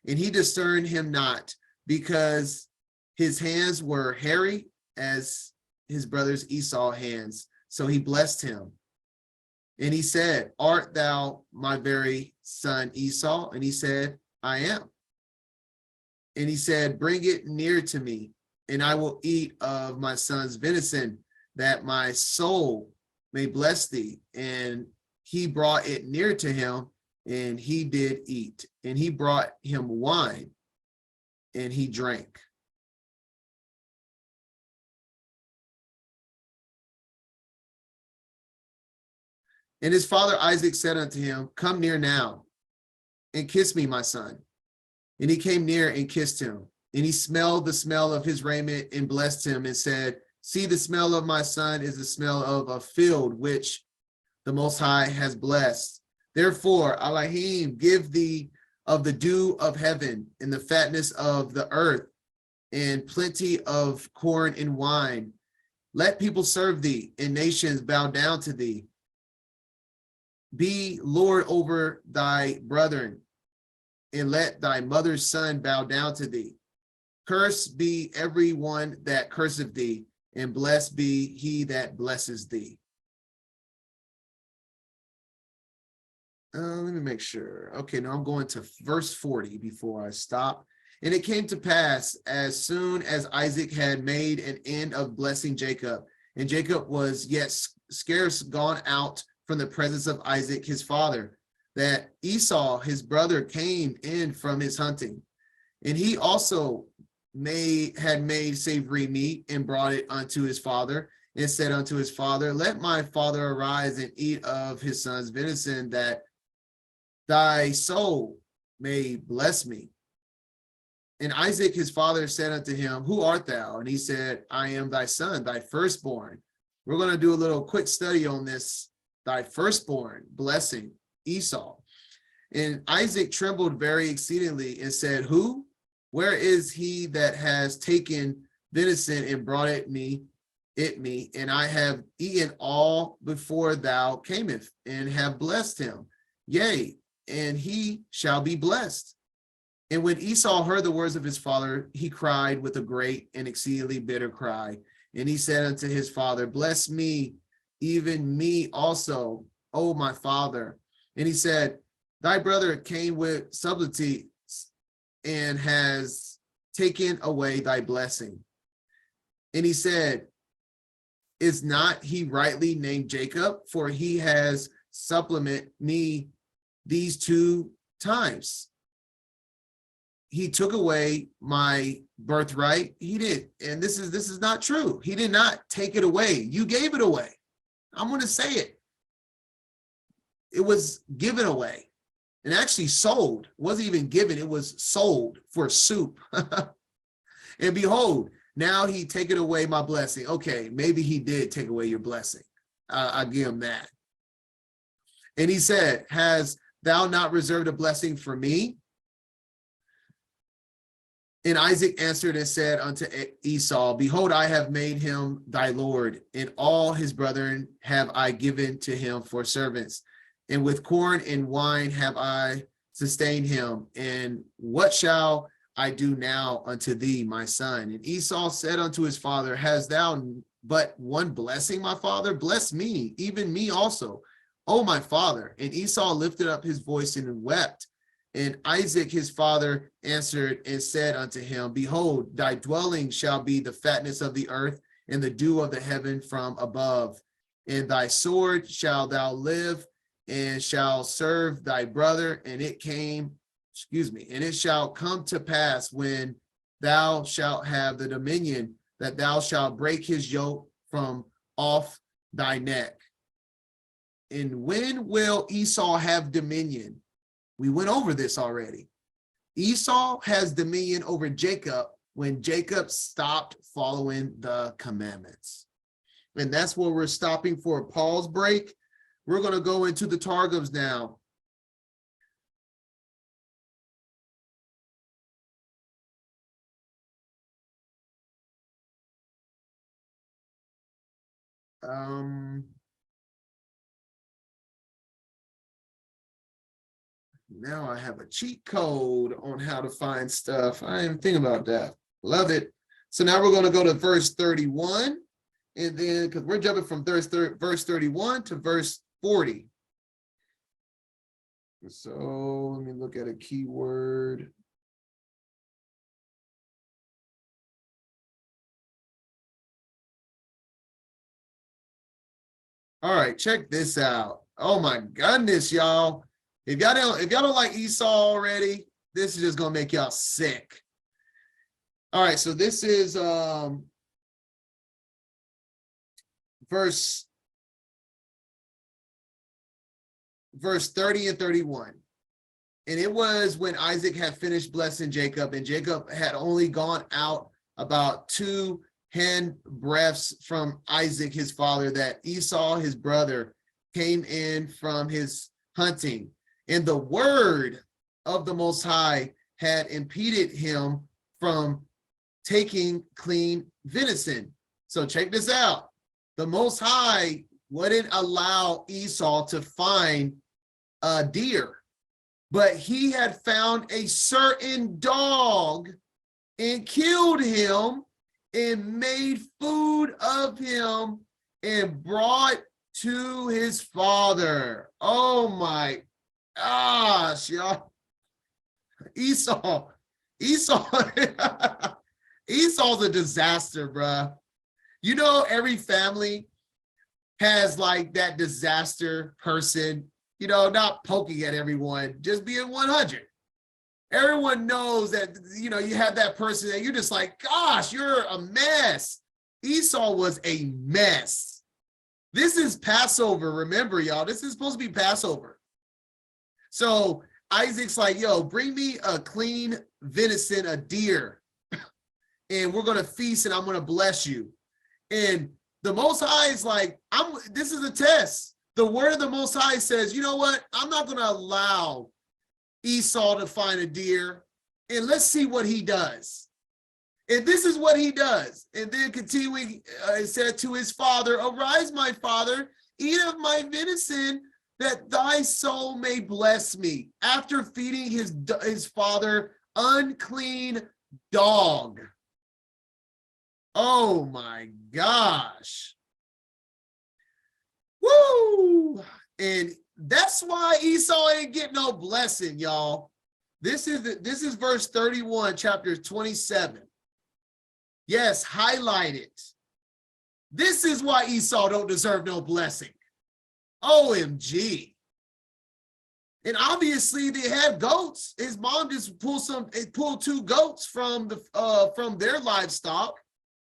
And he discerned him not, because his hands were hairy as his brother's Esau hands. So he blessed him. And he said, art thou my very son Esau? And he said, I am. And he said, bring it near to me, and I will eat of my son's venison, that my soul may bless thee. And he brought it near to him, and he did eat. And he brought him wine, and he drank. And his father Isaac said unto him, come near now, and kiss me, my son. And he came near and kissed him. And he smelled the smell of his raiment and blessed him and said, see, the smell of my son is the smell of a field which the Most High has blessed. Therefore, Elohim, give thee of the dew of heaven and the fatness of the earth and plenty of corn and wine. Let people serve thee and nations bow down to thee. Be Lord over thy brethren, and let thy mother's son bow down to thee. Cursed be every one that curseth thee, and blessed be he that blesses thee. Let me make sure. Okay, now I'm going to verse 40 before I stop. And it came to pass, as soon as Isaac had made an end of blessing Jacob, and Jacob was yet scarce gone out from the presence of Isaac his father, that Esau his brother came in from his hunting. And he also had made savory meat and brought it unto his father, and said unto his father, let my father arise and eat of his son's venison, that thy soul may bless me. And Isaac his father said unto him, who art thou? And he said, I am thy son, thy firstborn. We're going to do a little quick study on this, thy firstborn blessing, Esau. And Isaac trembled very exceedingly and said, who? Where is he that has taken venison and brought it me? And I have eaten all before thou camest, and have blessed him. Yea, and he shall be blessed. And when Esau heard the words of his father, he cried with a great and exceedingly bitter cry. And he said unto his father, bless me, even me also, O my father. And he said, thy brother came with subtlety and has taken away thy blessing. And he said, is not he rightly named Jacob? For he has supplemented me these 2 times. He took away my birthright. He did. And this is not true. He did not take it away. You gave it away. I'm going to say it. It was given away and actually sold. It wasn't even given. It was sold for soup. And behold, now he taken away my blessing. Okay, maybe he did take away your blessing. I'll give him that. And he said, has thou not reserved a blessing for me? And Isaac answered and said unto Esau, behold, I have made him thy Lord, and all his brethren have I given to him for servants. And with corn and wine have I sustained him. And what shall I do now unto thee, my son? And Esau said unto his father, hast thou but one blessing, my father? Bless me, even me also, O my father. And Esau lifted up his voice and wept. And Isaac his father answered and said unto him, behold, thy dwelling shall be the fatness of the earth, and the dew of the heaven from above. And thy sword shall thou live, and shall serve thy brother. And it shall come to pass, when thou shalt have the dominion, that thou shalt break his yoke from off thy neck. And when will Esau have dominion? We went over this already. Esau has dominion over Jacob when Jacob stopped following the commandments. And that's where we're stopping for a pause break. We're going to go into the Targums now. Now I have a cheat code on how to find stuff. I didn't think about that. Love it. So now we're going to go to verse 31. And then, because we're jumping from verse 31 to verse 40. So let me look at a keyword. All right, check this out. Oh my goodness, y'all. If y'all don't like Esau already, this is just gonna make y'all sick. All right, so this is verse 30 and 31. And it was when Isaac had finished blessing Jacob, and Jacob had only gone out about 2 handbreadths from Isaac his father, that Esau his brother came in from his hunting. And the word of the Most High had impeded him from taking clean venison. So check this out. The Most High wouldn't allow Esau to find a deer, but he had found a certain dog and killed him and made food of him and brought to his father. Oh my gosh, y'all. Esau's a disaster, bruh. You know, every family has like that disaster person, you know, not poking at everyone, just being 100. Everyone knows that, you know, you have that person that you're just like, gosh, you're a mess. Esau was a mess. This is Passover. Remember, y'all, this is supposed to be Passover. So Isaac's like, yo, bring me a clean venison, a deer, and we're going to feast and I'm going to bless you. And the Most High is like, this is a test. The word of the Most High says, you know what? I'm not going to allow Esau to find a deer, and let's see what he does. And this is what he does. And then continuing, it said to his father, arise, my father, eat of my venison, that thy soul may bless me. After feeding his father unclean dog. Oh my gosh. Woo! And that's why Esau ain't get no blessing, y'all. This is verse 31, chapter 27. Yes, highlight it. This is why Esau don't deserve no blessing. OMG. And obviously they had goats. His mom just pulled 2 goats from their livestock.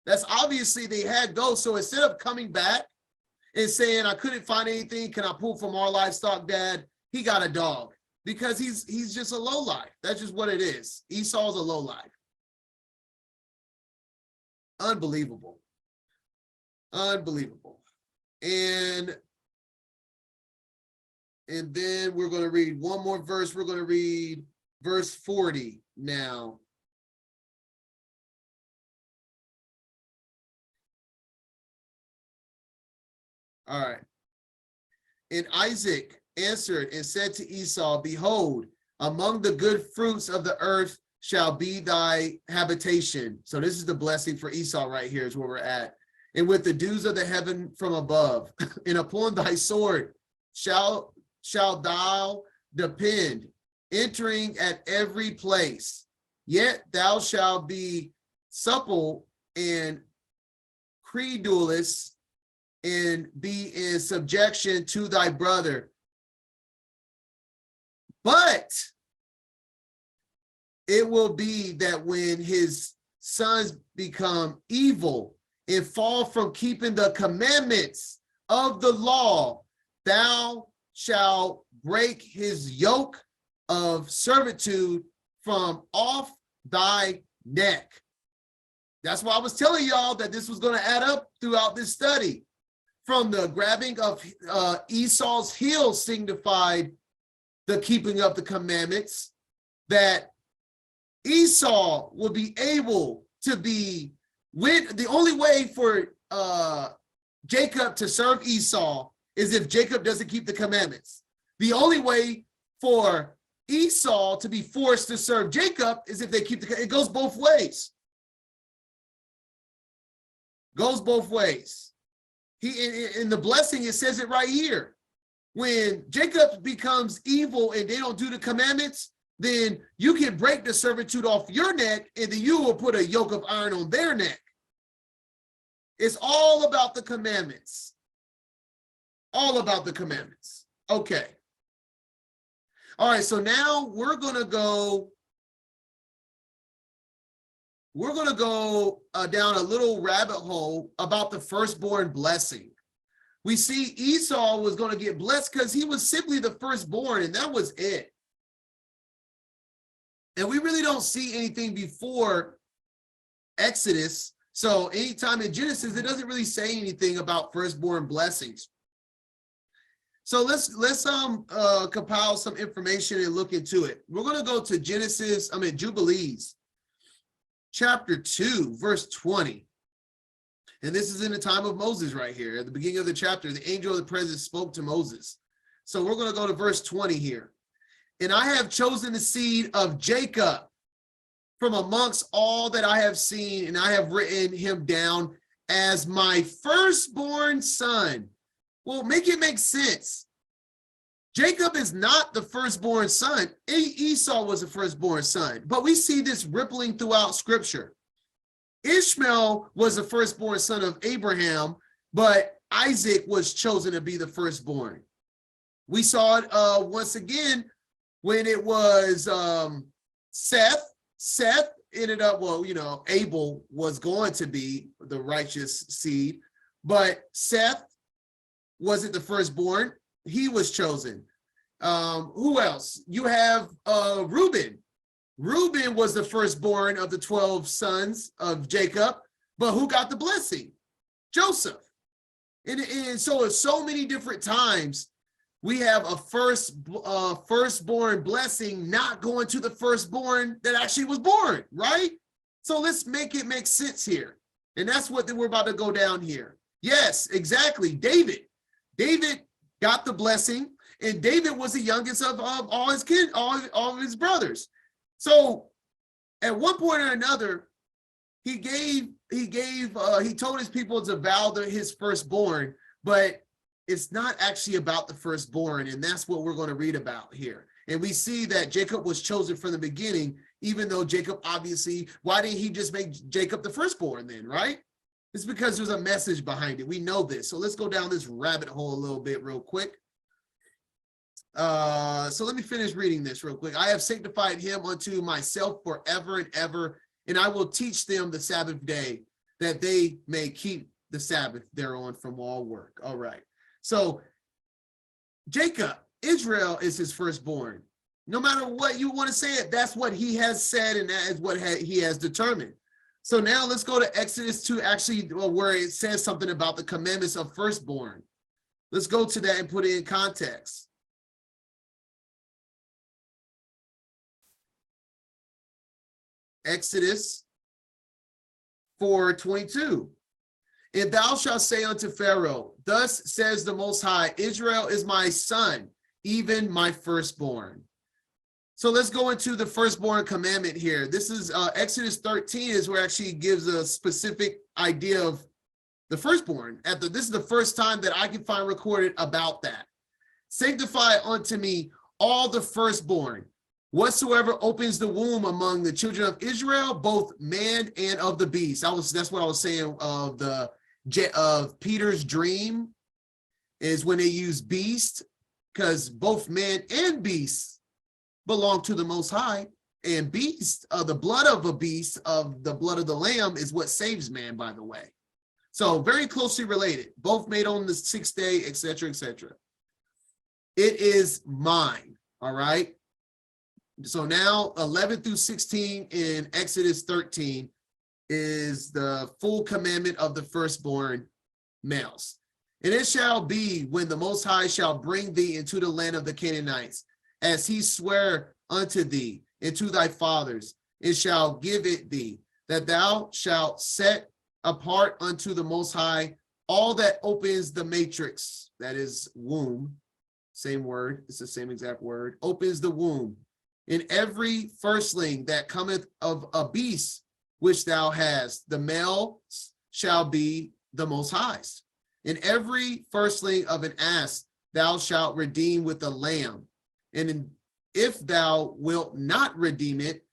That's obviously they had goats. So instead of coming back and saying, I couldn't find anything, can I pull from our livestock, Dad? He got a dog because he's just a lowlife. That's just what it is. Esau's a lowlife. Unbelievable. Unbelievable. And then we're going to read one more verse. We're going to read verse 40 now. All right. And Isaac answered and said to Esau, behold, among the good fruits of the earth shall be thy habitation. So this is the blessing for Esau right here is where we're at. And with the dews of the heaven from above, and upon thy sword shall thou depend, entering at every place. Yet thou shalt be supple and credulous, and be in subjection to thy brother. But it will be that when his sons become evil and fall from keeping the commandments of the law, thou shalt break his yoke of servitude from off thy neck. That's why I was telling y'all that this was going to add up throughout this study. From the grabbing of Esau's heel signified the keeping of the commandments, that Esau will be able to be with. The only way for Jacob to serve Esau is if Jacob doesn't keep the commandments. The only way for Esau to be forced to serve Jacob is if they keep it goes both ways. Goes both ways. In the blessing, it says it right here. When Jacob becomes evil and they don't do the commandments, then you can break the servitude off your neck, and then you will put a yoke of iron on their neck. It's all about the commandments. All about the commandments. Okay. All right, so now we're going to go down a little rabbit hole about the firstborn blessing. We see Esau was going to get blessed because he was simply the firstborn, and that was it. And we really don't see anything before Exodus. So anytime in Genesis, it doesn't really say anything about firstborn blessings. So let's compile some information and look into it. We're going to go to Jubilees, chapter 2, verse 20. And this is in the time of Moses right here. At the beginning of the chapter, the angel of the presence spoke to Moses. So we're going to go to verse 20 here. And I have chosen the seed of Jacob from amongst all that I have seen, and I have written him down as my firstborn son. Well, make it make sense. Jacob is not the firstborn son. Esau was the firstborn son. But we see this rippling throughout scripture. Ishmael was the firstborn son of Abraham, but Isaac was chosen to be the firstborn. We saw it once again when it was Seth ended up, well, Abel was going to be the righteous seed, but Seth wasn't the firstborn. He was chosen. Who else? You have Reuben. Reuben was the firstborn of the 12 sons of Jacob, but who got the blessing? Joseph. And so many different times we have a firstborn blessing not going to the firstborn that actually was born, right? So let's make it make sense here. And that's what we're about to go down here. Yes, exactly. David got the blessing, and David was the youngest of all his kids, all of his brothers. So at one point or another, he told his people to vow his firstborn, but it's not actually about the firstborn, and that's what we're going to read about here. And we see that Jacob was chosen from the beginning, even though Jacob obviously, why didn't he just make Jacob the firstborn then, right? It's because there's a message behind it. We know this. So let's go down this rabbit hole a little bit real quick. So let me finish reading this real quick. I have sanctified him unto myself forever and ever, and I will teach them the Sabbath day, that they may keep the Sabbath thereon from all work. All right. So Jacob, Israel is his firstborn. No matter what you want to say it, that's what he has said, and that is what he has determined. So now let's go to Exodus 2, actually, where it says something about the commandments of firstborn. Let's go to that and put it in context. Exodus 4:22. And thou shalt say unto Pharaoh, thus says the Most High, Israel is my son, even my firstborn. So let's go into the firstborn commandment here. This is Exodus 13 is where it actually gives a specific idea of the firstborn. This is the first time that I can find recorded about that. Sanctify unto me all the firstborn, whatsoever opens the womb among the children of Israel, both man and of the beast. That's what I was saying of Peter's dream, is when they use beast, because both man and beast belong to the Most High, and beast, the blood of a beast, of the blood of the lamb, is what saves man, by the way. So very closely related, both made on the sixth day, etc., etc. It is mine. All right. So now 11 through 16 in Exodus 13 is the full commandment of the firstborn males. And it shall be, when the Most High shall bring thee into the land of the Canaanites, as he sware unto thee and to thy fathers, and shall give it thee, that thou shalt set apart unto the Most High all that opens the matrix, that is womb, same word, it's the same exact word, opens the womb, in every firstling that cometh of a beast which thou hast, the male shall be the Most High's. In every firstling of an ass thou shalt redeem with a lamb. And if thou wilt not redeem it,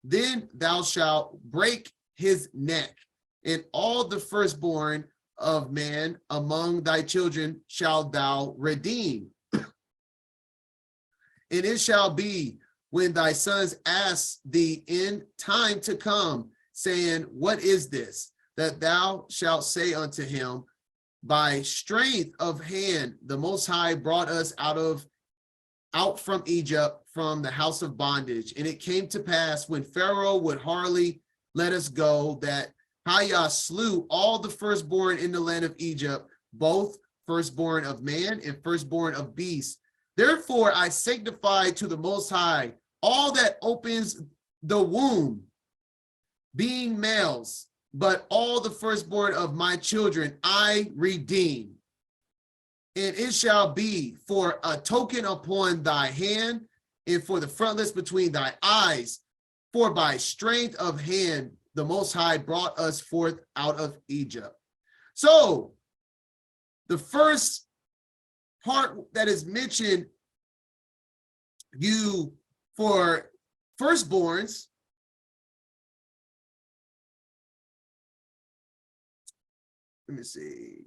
then thou shalt break his neck. And all the firstborn of man among thy children shalt thou redeem. And it shall be, when thy sons ask thee in time to come, saying, what is this? That thou shalt say unto him, by strength of hand the Most High brought us out from Egypt, from the house of bondage. And it came to pass, when Pharaoh would hardly let us go, that Hiah slew all the firstborn in the land of Egypt, both firstborn of man and firstborn of beast. Therefore I sanctify to the Most High all that opens the womb, being males, but all the firstborn of my children I redeem. And it shall be for a token upon thy hand, and for the frontlets between thy eyes, for by strength of hand the Most High brought us forth out of Egypt. So the first part that is mentioned, you for firstborns, let me see.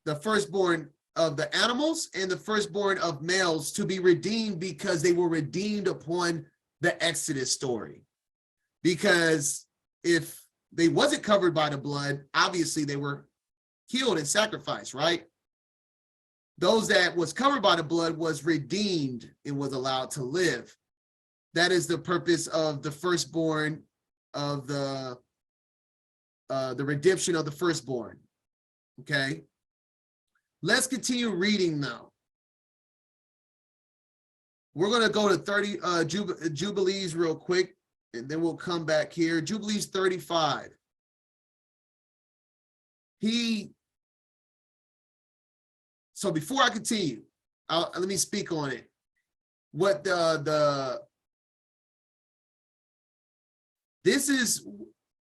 The firstborn of the animals and the firstborn of males to be redeemed, because they were redeemed upon the Exodus story. Because if they wasn't covered by the blood, obviously they were killed and sacrificed, right? Those that was covered by the blood was redeemed and was allowed to live. That is the purpose of the firstborn of the redemption of the firstborn. Okay. Let's continue reading now. We're going to go to 30 Jubilees real quick, and then we'll come back here. Jubilees 35. So before I continue, let me speak on it. What this is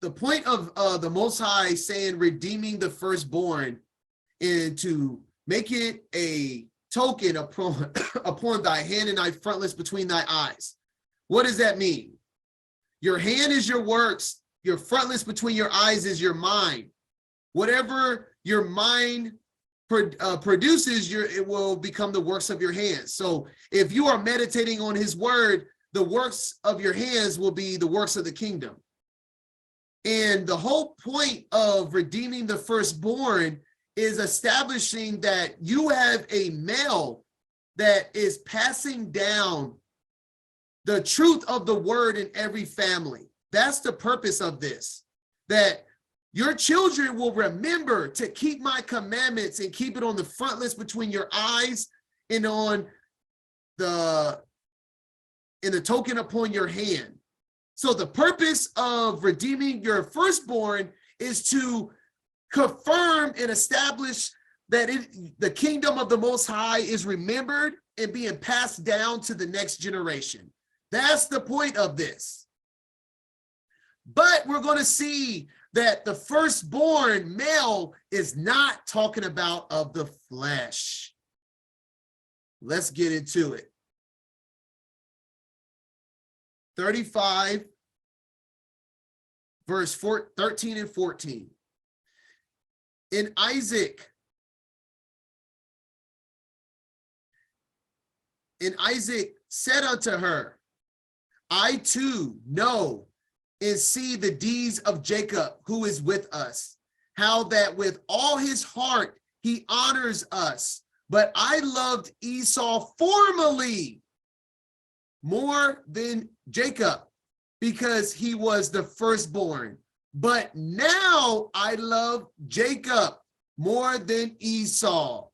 the point of the Most High saying redeeming the firstborn, and to make it a token upon thy hand and thy frontlets between thy eyes. What does that mean? Your hand is your works, your frontlets between your eyes is your mind. Whatever your mind produces, it will become the works of your hands. So if you are meditating on his word, the works of your hands will be the works of the kingdom. And the whole point of redeeming the firstborn is establishing that you have a male that is passing down the truth of the word in every family. That's the purpose of this, that your children will remember to keep my commandments and keep it on the frontlets between your eyes and on the token upon your hand. So the purpose of redeeming your firstborn is to confirm and establish that the kingdom of the Most High is remembered and being passed down to the next generation. That's the point of this. But we're going to see that the firstborn male is not talking about of the flesh. Let's get into it. 35, verse 13 and 14. In Isaac said unto her, I too know and see the deeds of Jacob, who is with us, how that with all his heart he honors us. But I loved Esau formerly more than Jacob, because he was the firstborn. But now I love Jacob more than Esau.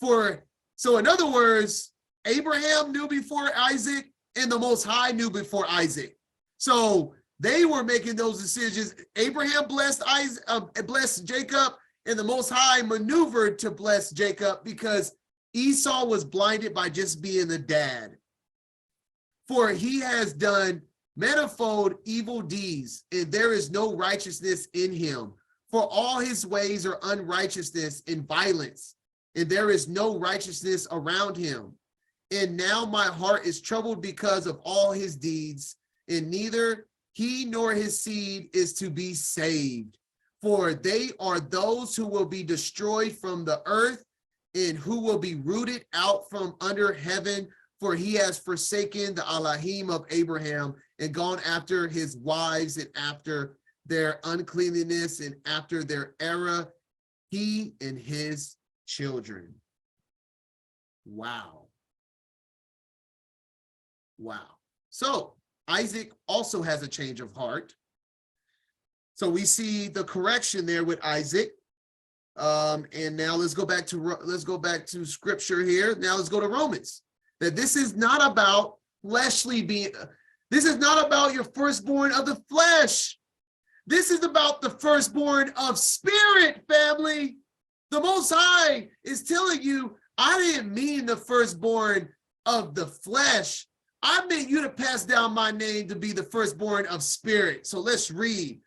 So in other words, Abraham knew before Isaac, and the Most High knew before Isaac. So they were making those decisions. Abraham blessed Jacob, and the Most High maneuvered to bless Jacob, because Esau was blinded by just being the dad. For he has done manifold evil deeds, and there is no righteousness in him. For all his ways are unrighteousness and violence, and there is no righteousness around him. And now my heart is troubled because of all his deeds, and neither he nor his seed is to be saved. For they are those who will be destroyed from the earth, and who will be rooted out from under heaven. For he has forsaken the Elohim of Abraham, and gone after his wives, and after their uncleanliness, and after their error, he and his children. Wow. Wow. So Isaac also has a change of heart. So we see the correction there with Isaac. And now let's go back to scripture here. Now let's go to Romans. That this is not about fleshly being. This is not about your firstborn of the flesh. This is about the firstborn of spirit, family. The Most High is telling you, I didn't mean the firstborn of the flesh. I meant you to pass down my name to be the firstborn of spirit. So let's read.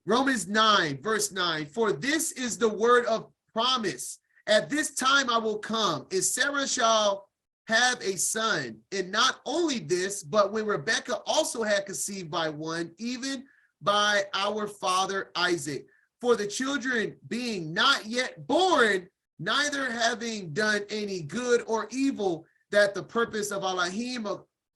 Romans 9, verse 9. For this is the word of promise. At this time I will come, and Sarah shall have a son. And not only this, but when Rebekah also had conceived by one, even by our father Isaac. For the children being not yet born, neither having done any good or evil, that the purpose of Elohim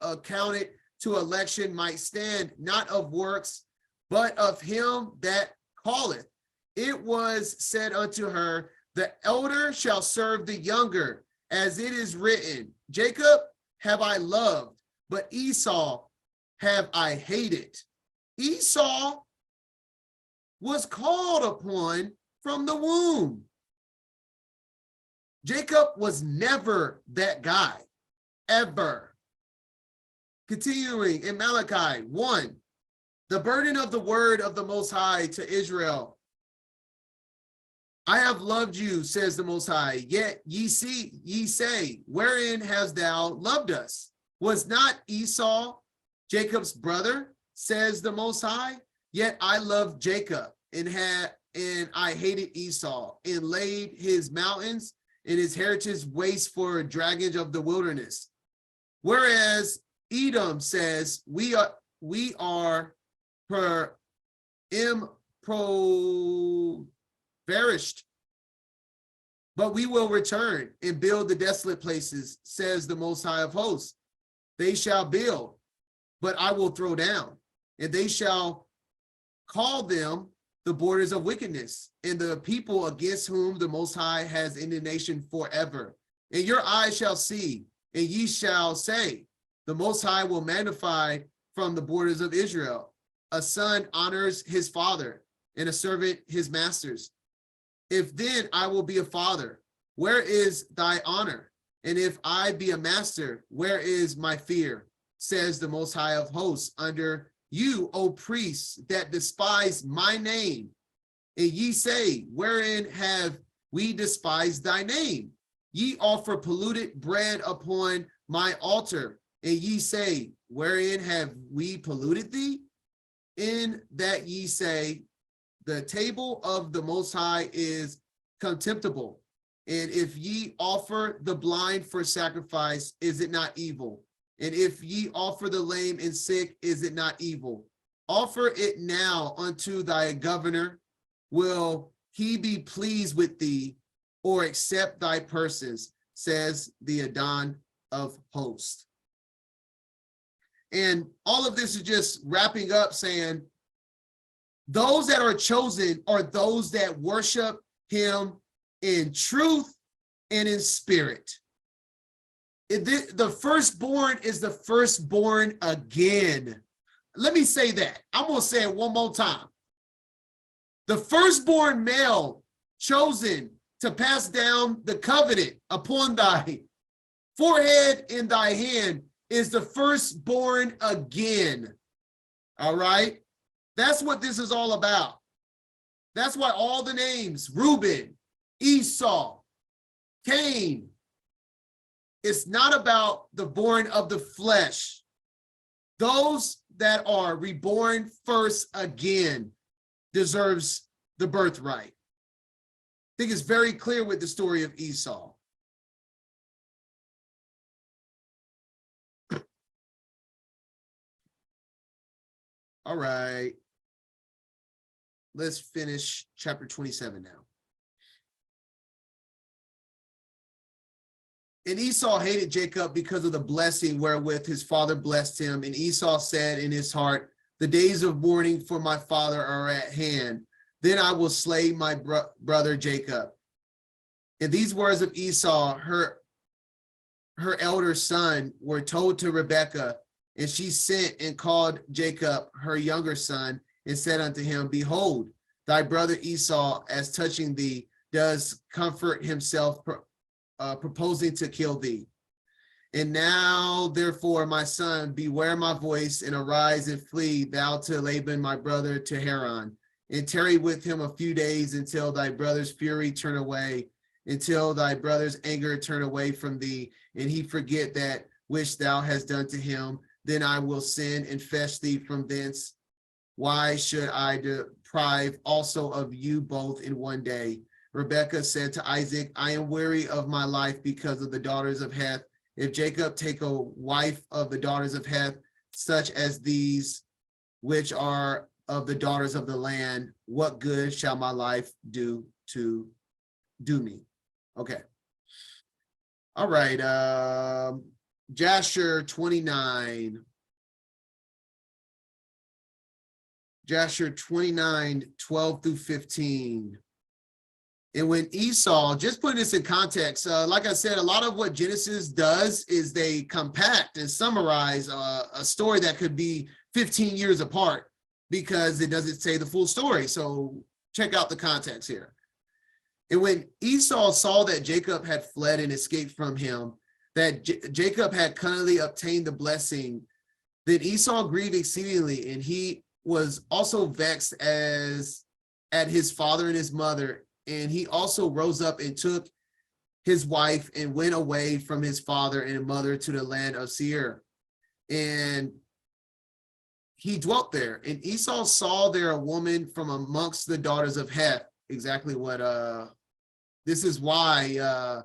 accounted to election might stand, not of works, but of him that calleth. It was said unto her, the elder shall serve the younger, as it is written, Jacob have I loved, but Esau have I hated. Esau was called upon from the womb. Jacob was never that guy, ever. Continuing in Malachi 1, the burden of the word of the Most High to Israel. I have loved you, says the Most High, yet ye say, wherein hast thou loved us? Was not Esau Jacob's brother, says the Most High? Yet I loved Jacob, and I hated Esau, and laid his mountains and his heritage waste for dragons of the wilderness. Whereas Edom says, we are per impoverished, but we will return and build the desolate places, says the Most High of hosts. They shall build, but I will throw down, and they shall call them the borders of wickedness, and the people against whom the Most High has indignation forever. And your eyes shall see, and ye shall say, the Most High will magnify from the borders of Israel. A son honors his father, and a servant his masters. If then I will be a father, where is thy honor? And if I be a master, where is my fear? Says the Most High of hosts, under you, O priests, that despise my name. And ye say, wherein have we despised thy name? Ye offer polluted bread upon my altar. And ye say, wherein have we polluted thee? In that ye say, the table of the Most High is contemptible. And if ye offer the blind for sacrifice, is it not evil? And if ye offer the lame and sick, is it not evil? Offer it now unto thy governor. Will he be pleased with thee, or accept thy persons, says the Adon of hosts. And all of this is just wrapping up saying, those that are chosen are those that worship him in truth and in spirit. The firstborn is the firstborn again. Let me say that. I'm going to say it one more time. The firstborn male chosen to pass down the covenant upon thy forehead in thy hand is the firstborn again. All right? That's what this is all about. That's why all the names, Reuben, Esau, Cain, it's not about the born of the flesh. Those that are reborn first again deserves the birthright. I think it's very clear with the story of Esau. All right. Let's finish chapter 27 now. And Esau hated Jacob because of the blessing wherewith his father blessed him. And Esau said in his heart, the days of mourning for my father are at hand. Then I will slay my brother Jacob. And these words of Esau, her elder son, were told to Rebekah, and she sent and called Jacob, her younger son, and said unto him, behold, thy brother Esau, as touching thee, does comfort himself, proposing to kill thee. And now, therefore, my son, beware my voice, and arise and flee thou to Laban my brother to Haran, and tarry with him a few days until thy brother's fury turn away, until thy brother's anger turn away from thee, and he forget that which thou hast done to him. Then I will send and fetch thee from thence. Why should I deprive also of you both in one day? Rebekah said to Isaac, I am weary of my life because of the daughters of Heth. If Jacob take a wife of the daughters of Heth, such as these which are of the daughters of the land, what good shall my life do me? Okay. All right. Jasher 29. Jasher 29, 12 through 15. And when Esau, just putting this in context, like I said, a lot of what Genesis does is they compact and summarize a story that could be 15 years apart because it doesn't say the full story. So check out the context here. And when Esau saw that Jacob had fled and escaped from him, that Jacob had cunningly obtained the blessing, then Esau grieved exceedingly, and he was also vexed as at his father and his mother. And he also rose up and took his wife and went away from his father and mother to the land of Seir. And he dwelt there. And Esau saw there a woman from amongst the daughters of Heth. Exactly what, this is why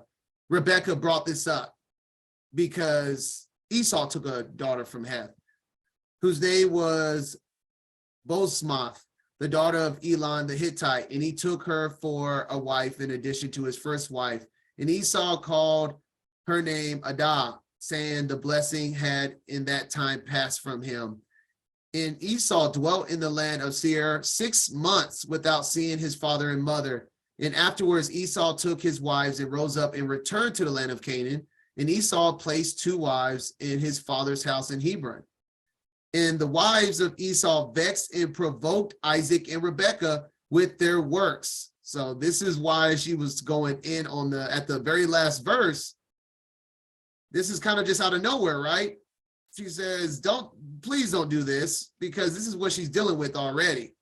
Rebecca brought this up, because Esau took a daughter from Heth, whose name was Bosmath, the daughter of Elon the Hittite, and he took her for a wife in addition to his first wife. And Esau called her name Adah, saying the blessing had in that time passed from him. And Esau dwelt in the land of Seir 6 months without seeing his father and mother. And afterwards Esau took his wives and rose up and returned to the land of Canaan. And Esau placed 2 wives in his father's house in Hebron. And the wives of Esau vexed and provoked Isaac and Rebekah with their works. So this is why she was going in on at the very last verse. This is kind of just out of nowhere, right? She says, please don't do this, because this is what she's dealing with already.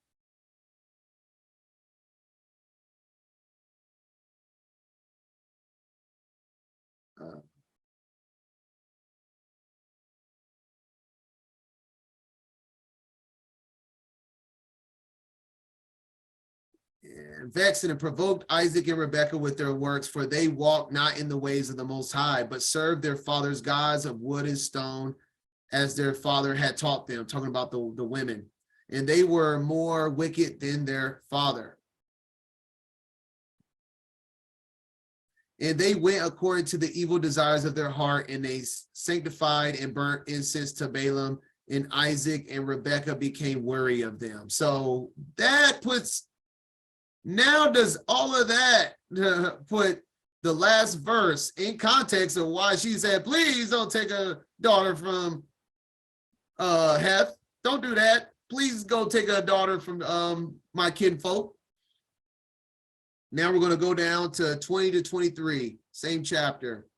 And vexed and provoked Isaac and Rebekah with their works, for they walked not in the ways of the Most High, but served their father's gods of wood and stone, as their father had taught them, talking about the women. And they were more wicked than their father. And they went according to the evil desires of their heart, and they sanctified and burnt incense to Balaam, and Isaac and Rebekah became weary of them. So that puts, now does all of that put the last verse in context of why she said, please don't take a daughter from Heth. Don't do that. Please go take a daughter from my kinfolk. Now we're going to go down to 20 to 23, same chapter.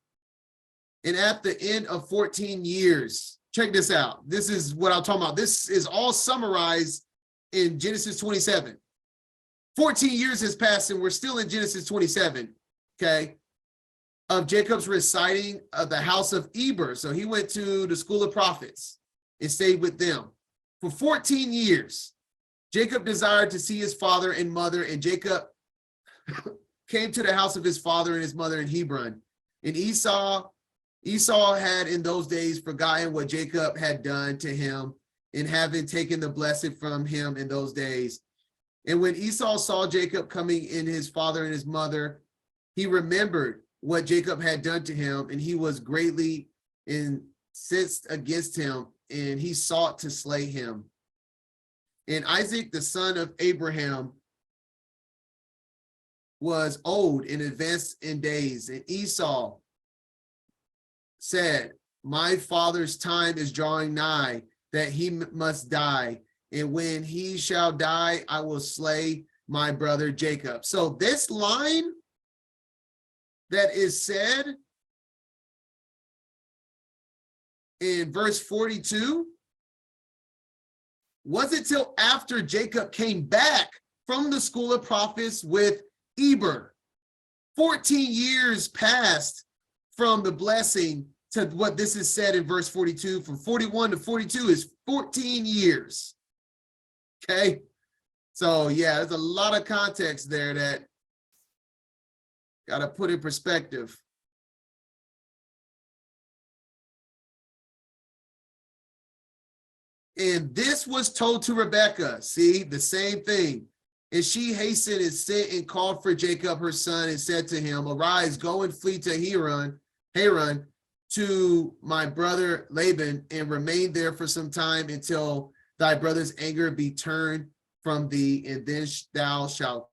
And at the end of 14 years, check this out. This is what I'm talking about. This is all summarized in Genesis 27. 14 years has passed and we're still in Genesis 27, okay, of Jacob's reciting of the house of Eber. So he went to the school of prophets and stayed with them. For 14 years, Jacob desired to see his father and mother, and Jacob came to the house of his father and his mother in Hebron. And Esau had in those days forgotten what Jacob had done to him, and having taken the blessing from him in those days. And when Esau saw Jacob coming in his father and his mother, he remembered what Jacob had done to him, and he was greatly incensed against him, and he sought to slay him. And Isaac, the son of Abraham, was old and advanced in days. And Esau said, my father's time is drawing nigh, that he must die. And when he shall die, I will slay my brother Jacob. So this line that is said in verse 42 wasn't till after Jacob came back from the school of prophets with Eber. 14 years passed from the blessing to what this is said in verse 42. From 41 to 42 is 14 years. Okay, so yeah, there's a lot of context there that got to put in perspective. And this was told to Rebekah. See, the same thing. And she hastened and sent and called for Jacob her son and said to him, arise, go and flee to Haran to my brother Laban, and remain there for some time until thy brother's anger be turned from thee, and then thou shalt